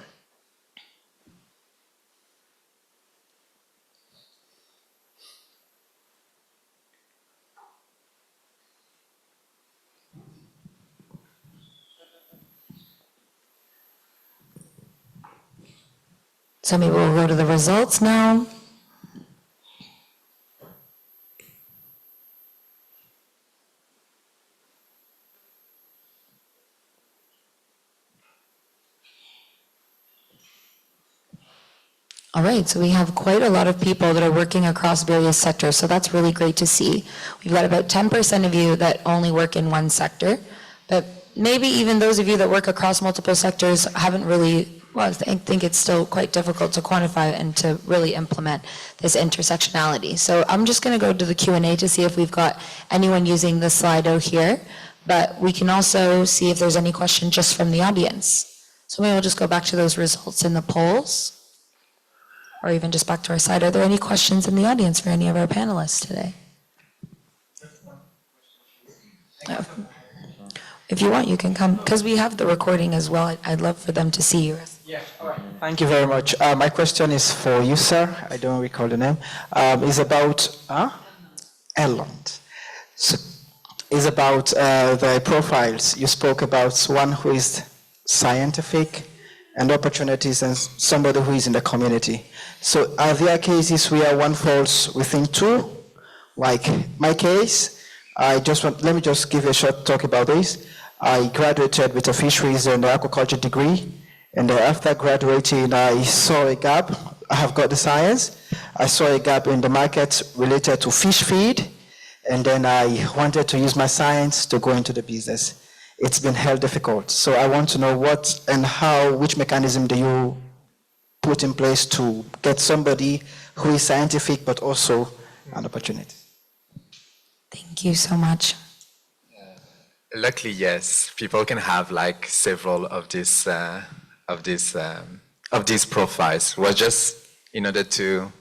So maybe we'll go to the results now. All right, so we have quite a lot of people that are working across various sectors, so that's really great to see. We've got about 10% of you that only work in one sector, but maybe even those of you that work across multiple sectors haven't really, well, I think it's still quite difficult to quantify and to really implement this intersectionality. So I'm just going to go to the Q&A to see if we've got anyone using the Slido here, but we can also see if there's any question just from the audience. So maybe we'll just go back to those results in the polls, or even just back to our side. Are there any questions in the audience for any of our panelists today? If you want, you can come, because we have the recording as well. I'd love for them to see you.
Yeah, all right. Thank you very much. My question is for you, sir. I don't recall the name. It's about Erland. So, it's about the profiles. You spoke about one who is scientific and opportunities, and somebody who is in the community. So are there cases where one falls within two? Like my case, let me just give you a short talk about this. I graduated with a fisheries and aquaculture degree, and after graduating, I saw a gap. I have got the science. I saw a gap in the market related to fish feed, and then I wanted to use my science to go into the business. It's been hell difficult. So I want to know what and how, which mechanism do you put in place to get somebody who is scientific but also an opportunity?
Thank you so much.
Luckily, yes, people can have like several of these profiles. It was just in order to,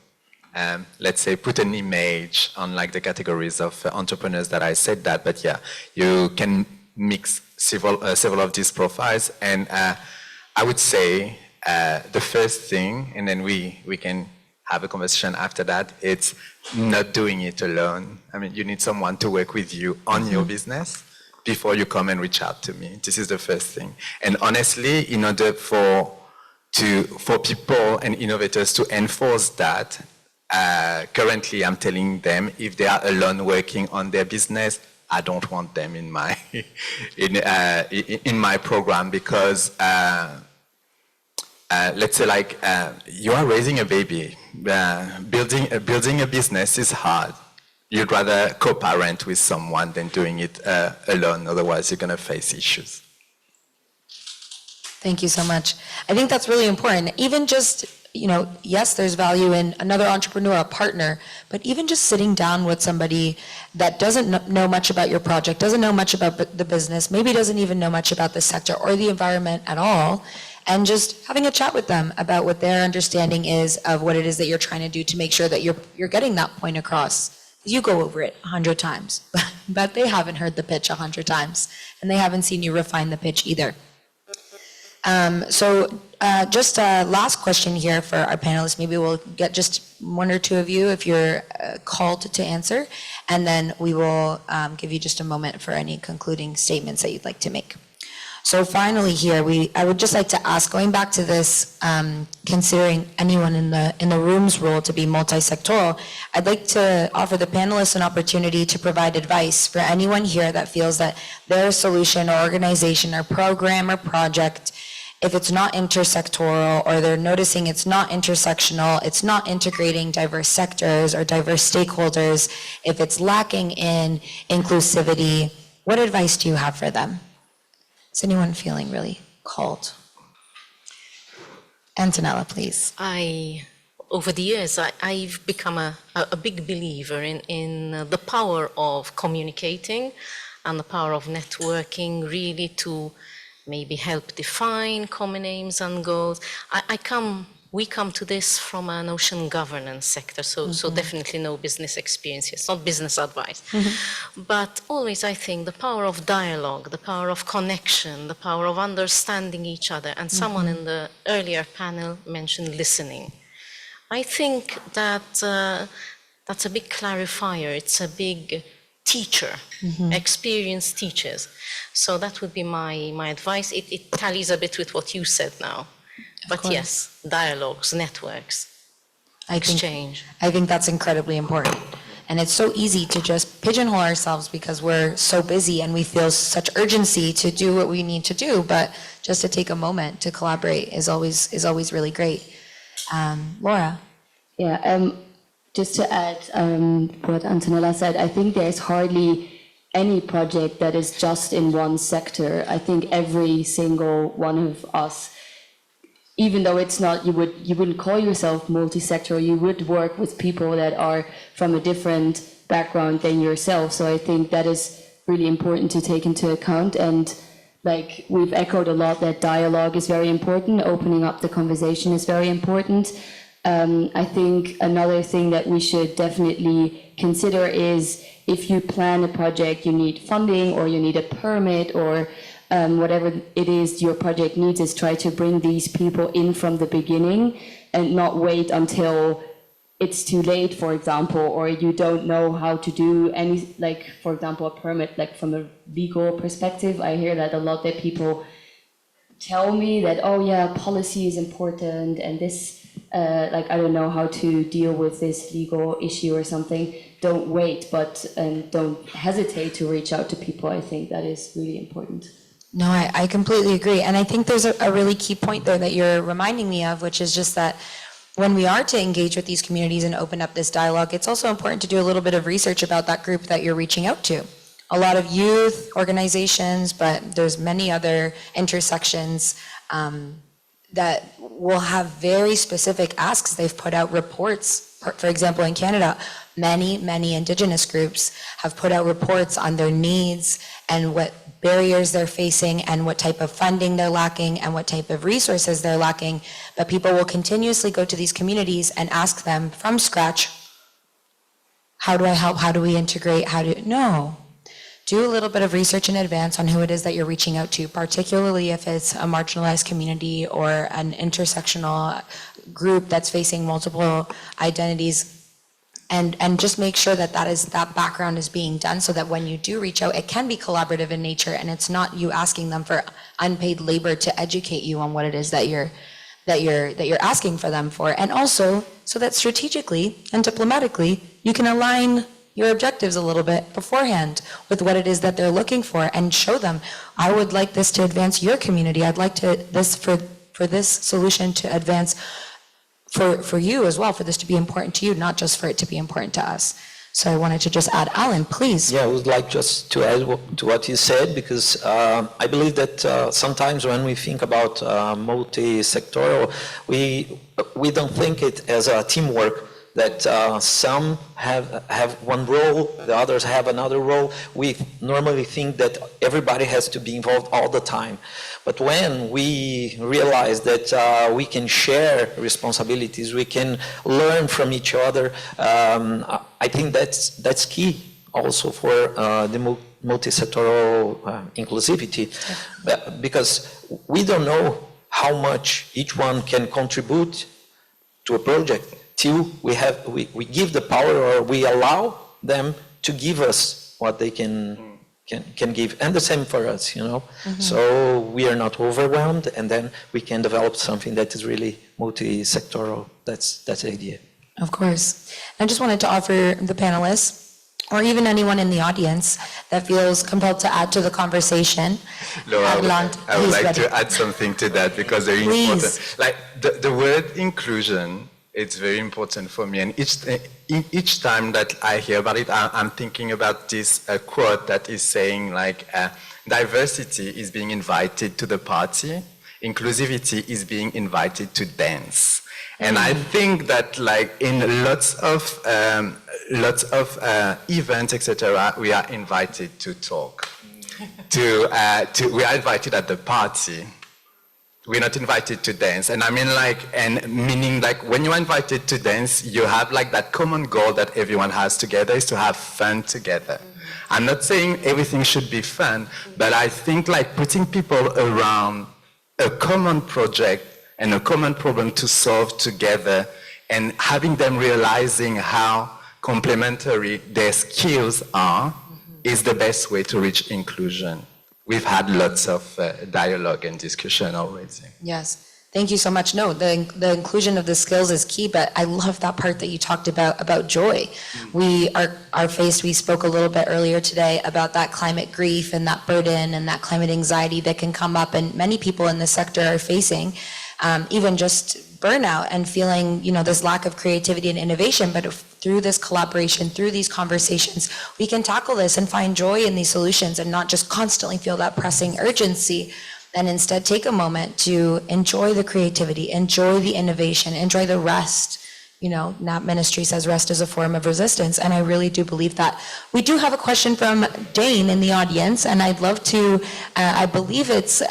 let's say, put an image on like the categories of entrepreneurs that I said that. But yeah, you can mix several of these profiles, and I would say the first thing, and then we can have a conversation after that, it's not doing it alone. I mean, you need someone to work with you on your business before you come and reach out to me. This is the first thing. And honestly, in order for people and innovators to enforce that, currently I'm telling them if they are alone working on their business, I don't want them in my in my program, because let's say like you are raising a baby, building a business is hard. You'd rather co-parent with someone than doing it alone. Otherwise, you're going to face issues.
Thank you so much. I think that's really important. Even just, yes, there's value in another entrepreneur, a partner, but even just sitting down with somebody that doesn't know much about your project, doesn't know much about the business, maybe doesn't even know much about the sector or the environment at all, and just having a chat with them about what their understanding is of what it is that you're trying to do to make sure that you're getting that point across. You go over it 100 times, but they haven't heard the pitch 100 times, and they haven't seen you refine the pitch either. Just a last question here for our panelists. Maybe we'll get just one or two of you if you're called to answer, and then we will give you just a moment for any concluding statements that you'd like to make. So finally here, I would just like to ask, going back to this, considering anyone in the room's role to be multi-sectoral, I'd like to offer the panelists an opportunity to provide advice for anyone here that feels that their solution or organization or program or project, if it's not intersectoral or they're noticing it's not intersectional, it's not integrating diverse sectors or diverse stakeholders, if it's lacking in inclusivity, what advice do you have for them? Is anyone feeling really called? Antonella, please.
Over the years, I've become a big believer in the power of communicating and the power of networking, really to maybe help define common aims and goals. We come to this from an ocean governance sector, so definitely no business experience here. It's not business advice. But always I think the power of dialogue, the power of connection, the power of understanding each other, and someone in the earlier panel mentioned listening. I think that that's a big clarifier. It's a big teacher, experienced teachers. So that would be my advice. It tallies a bit with what you said now. But yes, dialogues, networks, exchange.
I think that's incredibly important. And it's so easy to just pigeonhole ourselves because we're so busy and we feel such urgency to do what we need to do. But just to take a moment to collaborate is always really great. Laura?
Yeah, just to add what Antonella said, I think there's hardly any project that is just in one sector. I think every single one of us, even though it's not, you wouldn't call yourself multi-sectoral, you would work with people that are from a different background than yourself. So I think that is really important to take into account. And like we've echoed a lot, that dialogue is very important, opening up the conversation is very important. I think another thing that we should definitely consider is if you plan a project, you need funding or you need a permit or whatever it is your project needs, is try to bring these people in from the beginning and not wait until it's too late, for example, or you don't know how to do any, like, for example, a permit, like from a legal perspective. I hear that a lot, that people tell me that, oh yeah, policy is important and this, like, I don't know how to deal with this legal issue or something. Don't wait, but don't hesitate to reach out to people. I think that is really important.
No, I completely agree. And I think there's a really key point there that you're reminding me of, which is just that when we are to engage with these communities and open up this dialogue, it's also important to do a little bit of research about that group that you're reaching out to. A lot of youth organizations, but there's many other intersections that will have very specific asks. They've put out reports. For example, in Canada, many Indigenous groups have put out reports on their needs and what barriers they're facing and what type of funding they're lacking and what type of resources they're lacking. But people will continuously go to these communities and ask them from scratch, how do I help? How do we integrate? No. Do a little bit of research in advance on who it is that you're reaching out to, particularly if it's a marginalized community or an intersectional group that's facing multiple identities. And just make sure that that background is being done so that when you do reach out, it can be collaborative in nature and it's not you asking them for unpaid labor to educate you on what it is that you're asking for them for. And also so that strategically and diplomatically, you can align your objectives a little bit beforehand with what it is that they're looking for and show them, I would like this to advance your community. I'd like for this solution to advance for you as well, for this to be important to you, not just for it to be important to us. So I wanted to just add, Alan, please.
Yeah, I would like just to add to what you said, because I believe that sometimes when we think about multi-sectoral, we don't think it as a teamwork, that some have one role, the others have another role. We normally think that everybody has to be involved all the time. But when we realize that we can share responsibilities, we can learn from each other, I think that's key also for the multi-sectoral inclusivity, because we don't know how much each one can contribute to a project till we give the power, or we allow them to give us what they can give, and the same for us, you know. So we are not overwhelmed, and then we can develop something that is really multi-sectoral. That's the idea.
Of course. I just wanted to offer the panelists, or even anyone in the audience that feels compelled to add to the conversation.
Laura, I would like to add something to that, because very important. Like the word inclusion, it's very important for me, and each time that I hear about it, I'm thinking about this quote that is saying, like, diversity is being invited to the party, inclusivity is being invited to dance. And I think that, like, in lots of events, etc., we are invited to talk. We are invited at the party. We're not invited to dance. And I mean, like, and meaning, like, when you're invited to dance, you have, like, that common goal that everyone has together is to have fun together. I'm not saying everything should be fun, but I think, like, putting people around a common project and a common problem to solve together, and having them realizing how complementary their skills are, is the best way to reach inclusion. We've had lots of dialogue and discussion already.
Yes, thank you so much. No, the inclusion of the skills is key, but I love that part that you talked about joy. We are faced, we spoke a little bit earlier today about that climate grief and that burden and that climate anxiety that can come up, and many people in this sector are facing, even just burnout and feeling, you know, this lack of creativity and innovation. But through this collaboration, through these conversations, we can tackle this and find joy in these solutions, and not just constantly feel that pressing urgency, and instead take a moment to enjoy the creativity, enjoy the innovation, enjoy the rest. You know, NAP Ministry says rest is a form of resistance, and I really do believe that. We do have a question from Dane in the audience, and I'd love to, I believe it's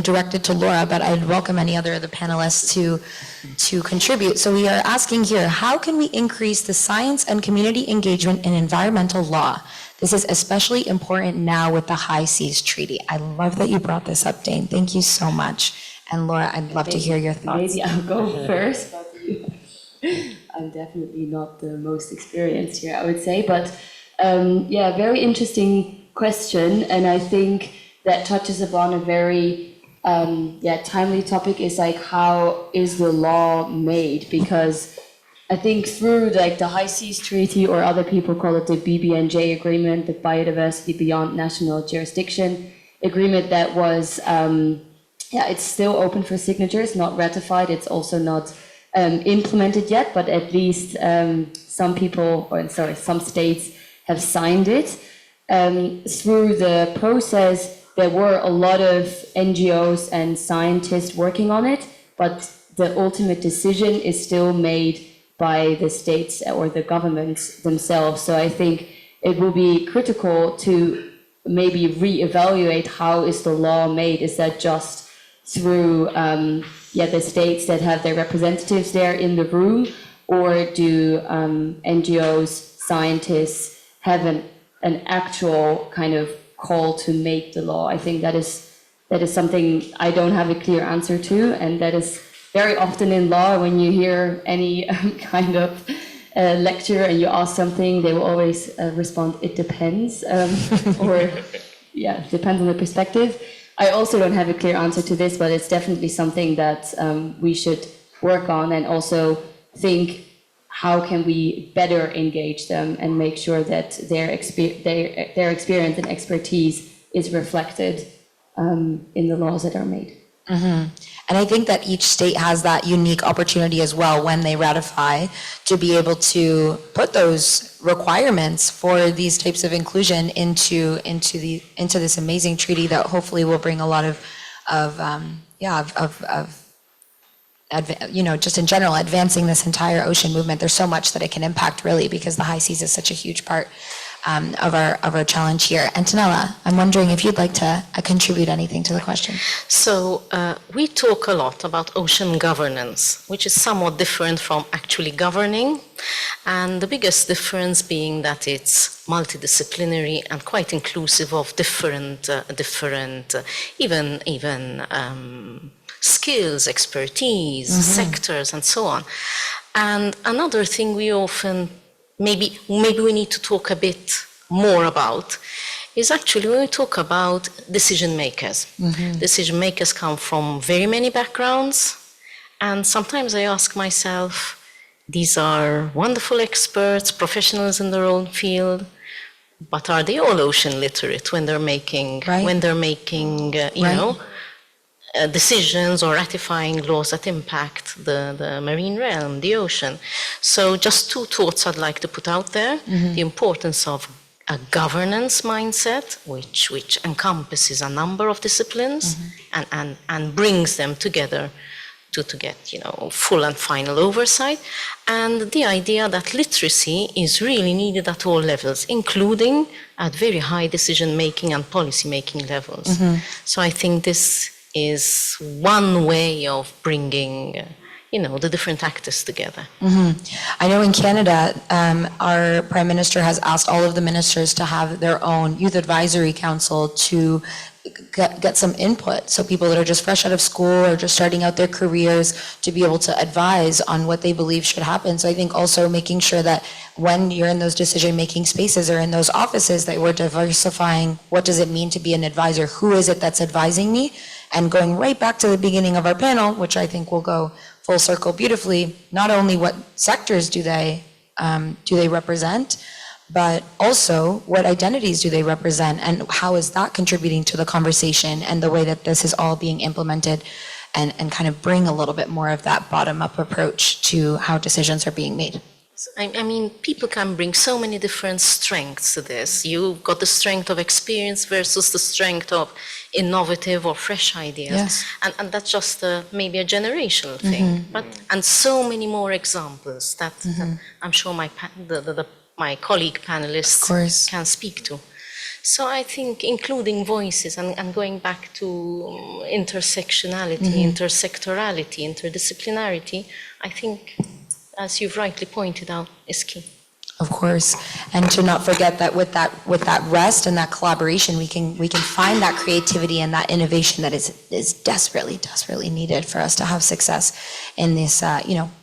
directed to Laura, but I'd welcome any other of the panelists to contribute. So we are asking here, how can we increase the science and community engagement in environmental law? This is especially important now with the High Seas Treaty. I love that you brought this up, Dane. Thank you so much. And Laura, I'd love to hear your thoughts.
Maybe I'll go first. I'm definitely not the most experienced here, I would say, but yeah, very interesting question, and I think that touches upon a very timely topic, is like, how is the law made? Because I think through like the High Seas Treaty, or other people call it the BBNJ agreement, the Biodiversity Beyond National Jurisdiction agreement, that was, it's still open for signatures, not ratified. It's also not implemented yet, but at least some states have signed it. Through the process, there were a lot of NGOs and scientists working on it, but the ultimate decision is still made by the states or the governments themselves. So I think it will be critical to maybe reevaluate, how is the law made? Is that just through the states that have their representatives there in the room, or do NGOs, scientists have an actual kind of call to make the law? I think that is something I don't have a clear answer to, and that is very often in law, when you hear any kind of lecture and you ask something, they will always respond, it depends, or depends on the perspective. I also don't have a clear answer to this, but it's definitely something that we should work on, and also think, how can we better engage them and make sure that their experience and expertise is reflected in the laws that are made.
And I think that each state has that unique opportunity as well when they ratify to be able to put those requirements for these types of inclusion into this amazing treaty that hopefully will bring a lot of just in general, advancing this entire ocean movement. There's so much that it can impact really because the high seas is such a huge part of our challenge here. Antonella, I'm wondering if you'd like to contribute anything to the question.
So we talk a lot about ocean governance, which is somewhat different from actually governing. And the biggest difference being that it's multidisciplinary and quite inclusive of different skills, expertise, sectors, and so on. And another thing we often maybe we need to talk a bit more about is actually when we talk about decision makers. Decision makers come from very many backgrounds, and sometimes I ask myself, these are wonderful experts, professionals in their own field, but are they all ocean literate when they're making decisions or ratifying laws that impact the marine realm, the ocean? So just two thoughts I'd like to put out there. The importance of a governance mindset, which encompasses a number of disciplines and brings them together to get full and final oversight, and the idea that literacy is really needed at all levels, including at very high decision-making and policy-making levels. So I think this is one way of bringing the different actors together.
I know in Canada, our Prime Minister has asked all of the ministers to have their own youth advisory council to get some input. So people that are just fresh out of school or just starting out their careers to be able to advise on what they believe should happen. So I think also making sure that when you're in those decision-making spaces or in those offices that we're diversifying what does it mean to be an advisor, who is it that's advising me, and going right back to the beginning of our panel, which I think will go full circle beautifully, not only what sectors do they represent, but also what identities do they represent and how is that contributing to the conversation and the way that this is all being implemented, and kind of bring a little bit more of that bottom-up approach to how decisions are being made.
I mean, people can bring so many different strengths to this. You've got the strength of experience versus the strength of innovative or fresh ideas.
Yes.
And that's just maybe a generational thing. And so many more examples that I'm sure my colleague panelists can speak to. So I think including voices and going back to intersectionality, intersectorality, interdisciplinarity, I think, as you've rightly pointed out, is key.
Of course, and to not forget that with that rest and that collaboration, we can find that creativity and that innovation that is desperately needed for us to have success in this,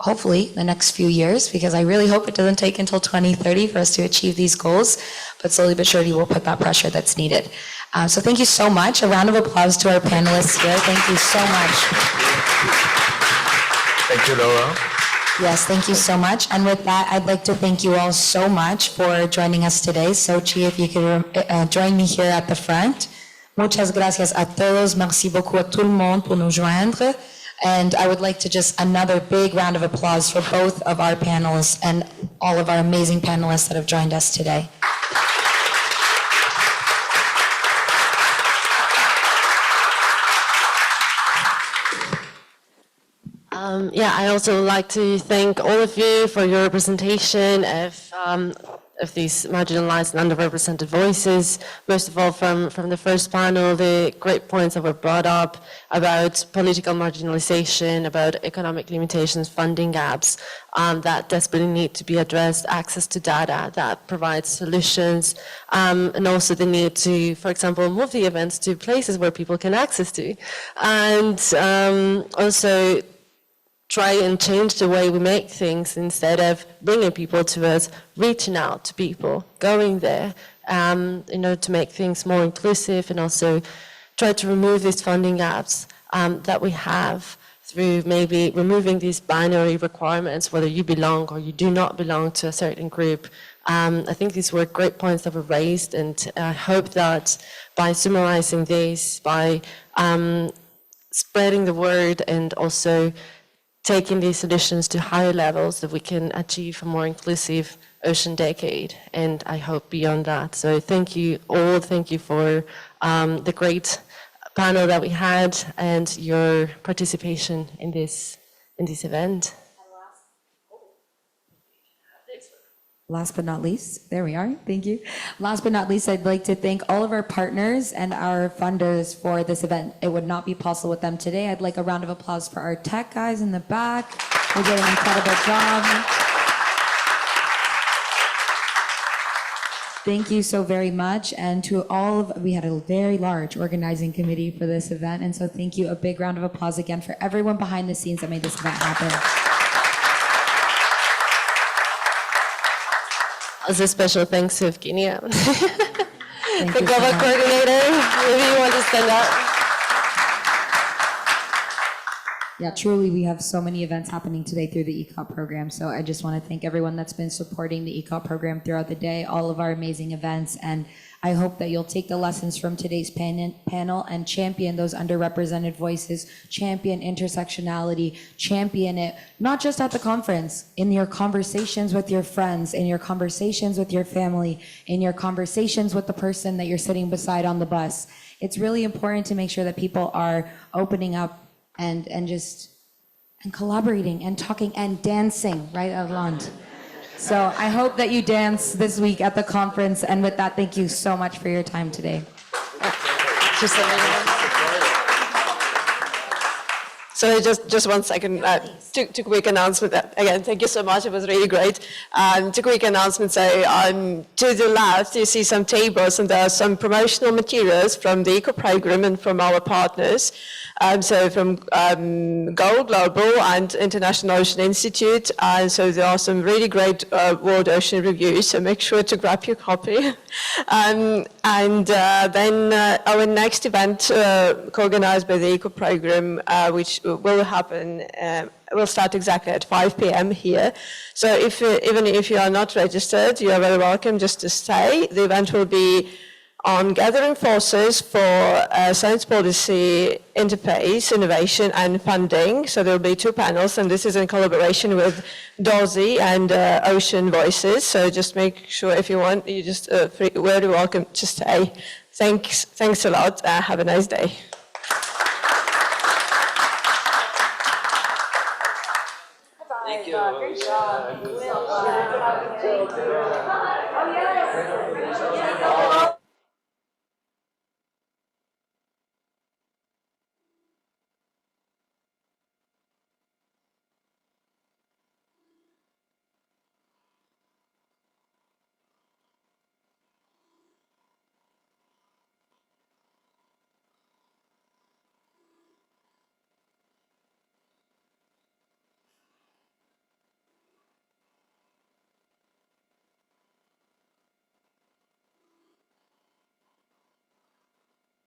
hopefully the next few years, because I really hope it doesn't take until 2030 for us to achieve these goals, but slowly but surely we'll put that pressure that's needed. So thank you so much. A round of applause to our panelists here. Thank you so much.
Thank you, Laura.
Yes, thank you so much. And with that, I'd like to thank you all so much for joining us today. Sochi, if you could join me here at the front. Muchas gracias a todos. Merci beaucoup à tout le monde pour nous joindre. And I would like to just another big round of applause for both of our panels and all of our amazing panelists that have joined us today.
I also like to thank all of you for your representation of these marginalized and underrepresented voices. Most of all, from the first panel, the great points that were brought up about political marginalization, about economic limitations, funding gaps that desperately need to be addressed, access to data that provides solutions, and also the need to, for example, move the events to places where people can access to, and also try and change the way we make things instead of bringing people to us, reaching out to people, going there, to make things more inclusive, and also try to remove these funding gaps that we have through maybe removing these binary requirements, whether you belong or you do not belong to a certain group. I think these were great points that were raised, and I hope that by summarizing this, by spreading the word and also taking these solutions to higher levels that we can achieve a more inclusive ocean decade, and I hope beyond that. So thank you all, thank you for the great panel that we had and your participation in this event.
Last but not least, there we are, thank you. Last but not least, I'd like to thank all of our partners and our funders for this event. It would not be possible with them today. I'd like a round of applause for our tech guys in the back. They did an incredible job. Thank you so very much. And to all of, we had a very large organizing committee for this event. And so thank you, a big round of applause again for everyone behind the scenes that made this event happen.
As a special thanks to Evgenia, the
you so
global
much.
coordinator. Maybe you want to stand up.
Yeah, truly, we have so many events happening today through the ECOP program. So I just want to thank everyone that's been supporting the ECOP program throughout the day, all of our amazing events. And I hope that you'll take the lessons from today's panel and champion those underrepresented voices, champion intersectionality, champion it, not just at the conference, in your conversations with your friends, in your conversations with your family, in your conversations with the person that you're sitting beside on the bus. It's really important to make sure that people are opening up and collaborating and talking and dancing, right, Arland? So I hope that you dance this week at the conference. And with that, thank you so much for your time today.
So just 1 second, two quick announcement. Again, thank you so much, it was really great. Two quick announcements. So to the left, you see some tables and there are some promotional materials from the ECO program and from our partners. So from Gold Global and International Ocean Institute. And so there are some really great World Ocean reviews, so make sure to grab your copy. Then our next event co-organized by the ECO program, which will happen, will start exactly at 5 p.m. here. So even if you are not registered, you are very welcome just to stay. The event will be on gathering forces for science policy, interface, innovation, and funding. So there will be 2 panels, and this is in collaboration with DOSI and Ocean Voices. So just make sure if you want, you just very welcome to stay. Thanks a lot. Have a nice day.
Thank you.
Great job.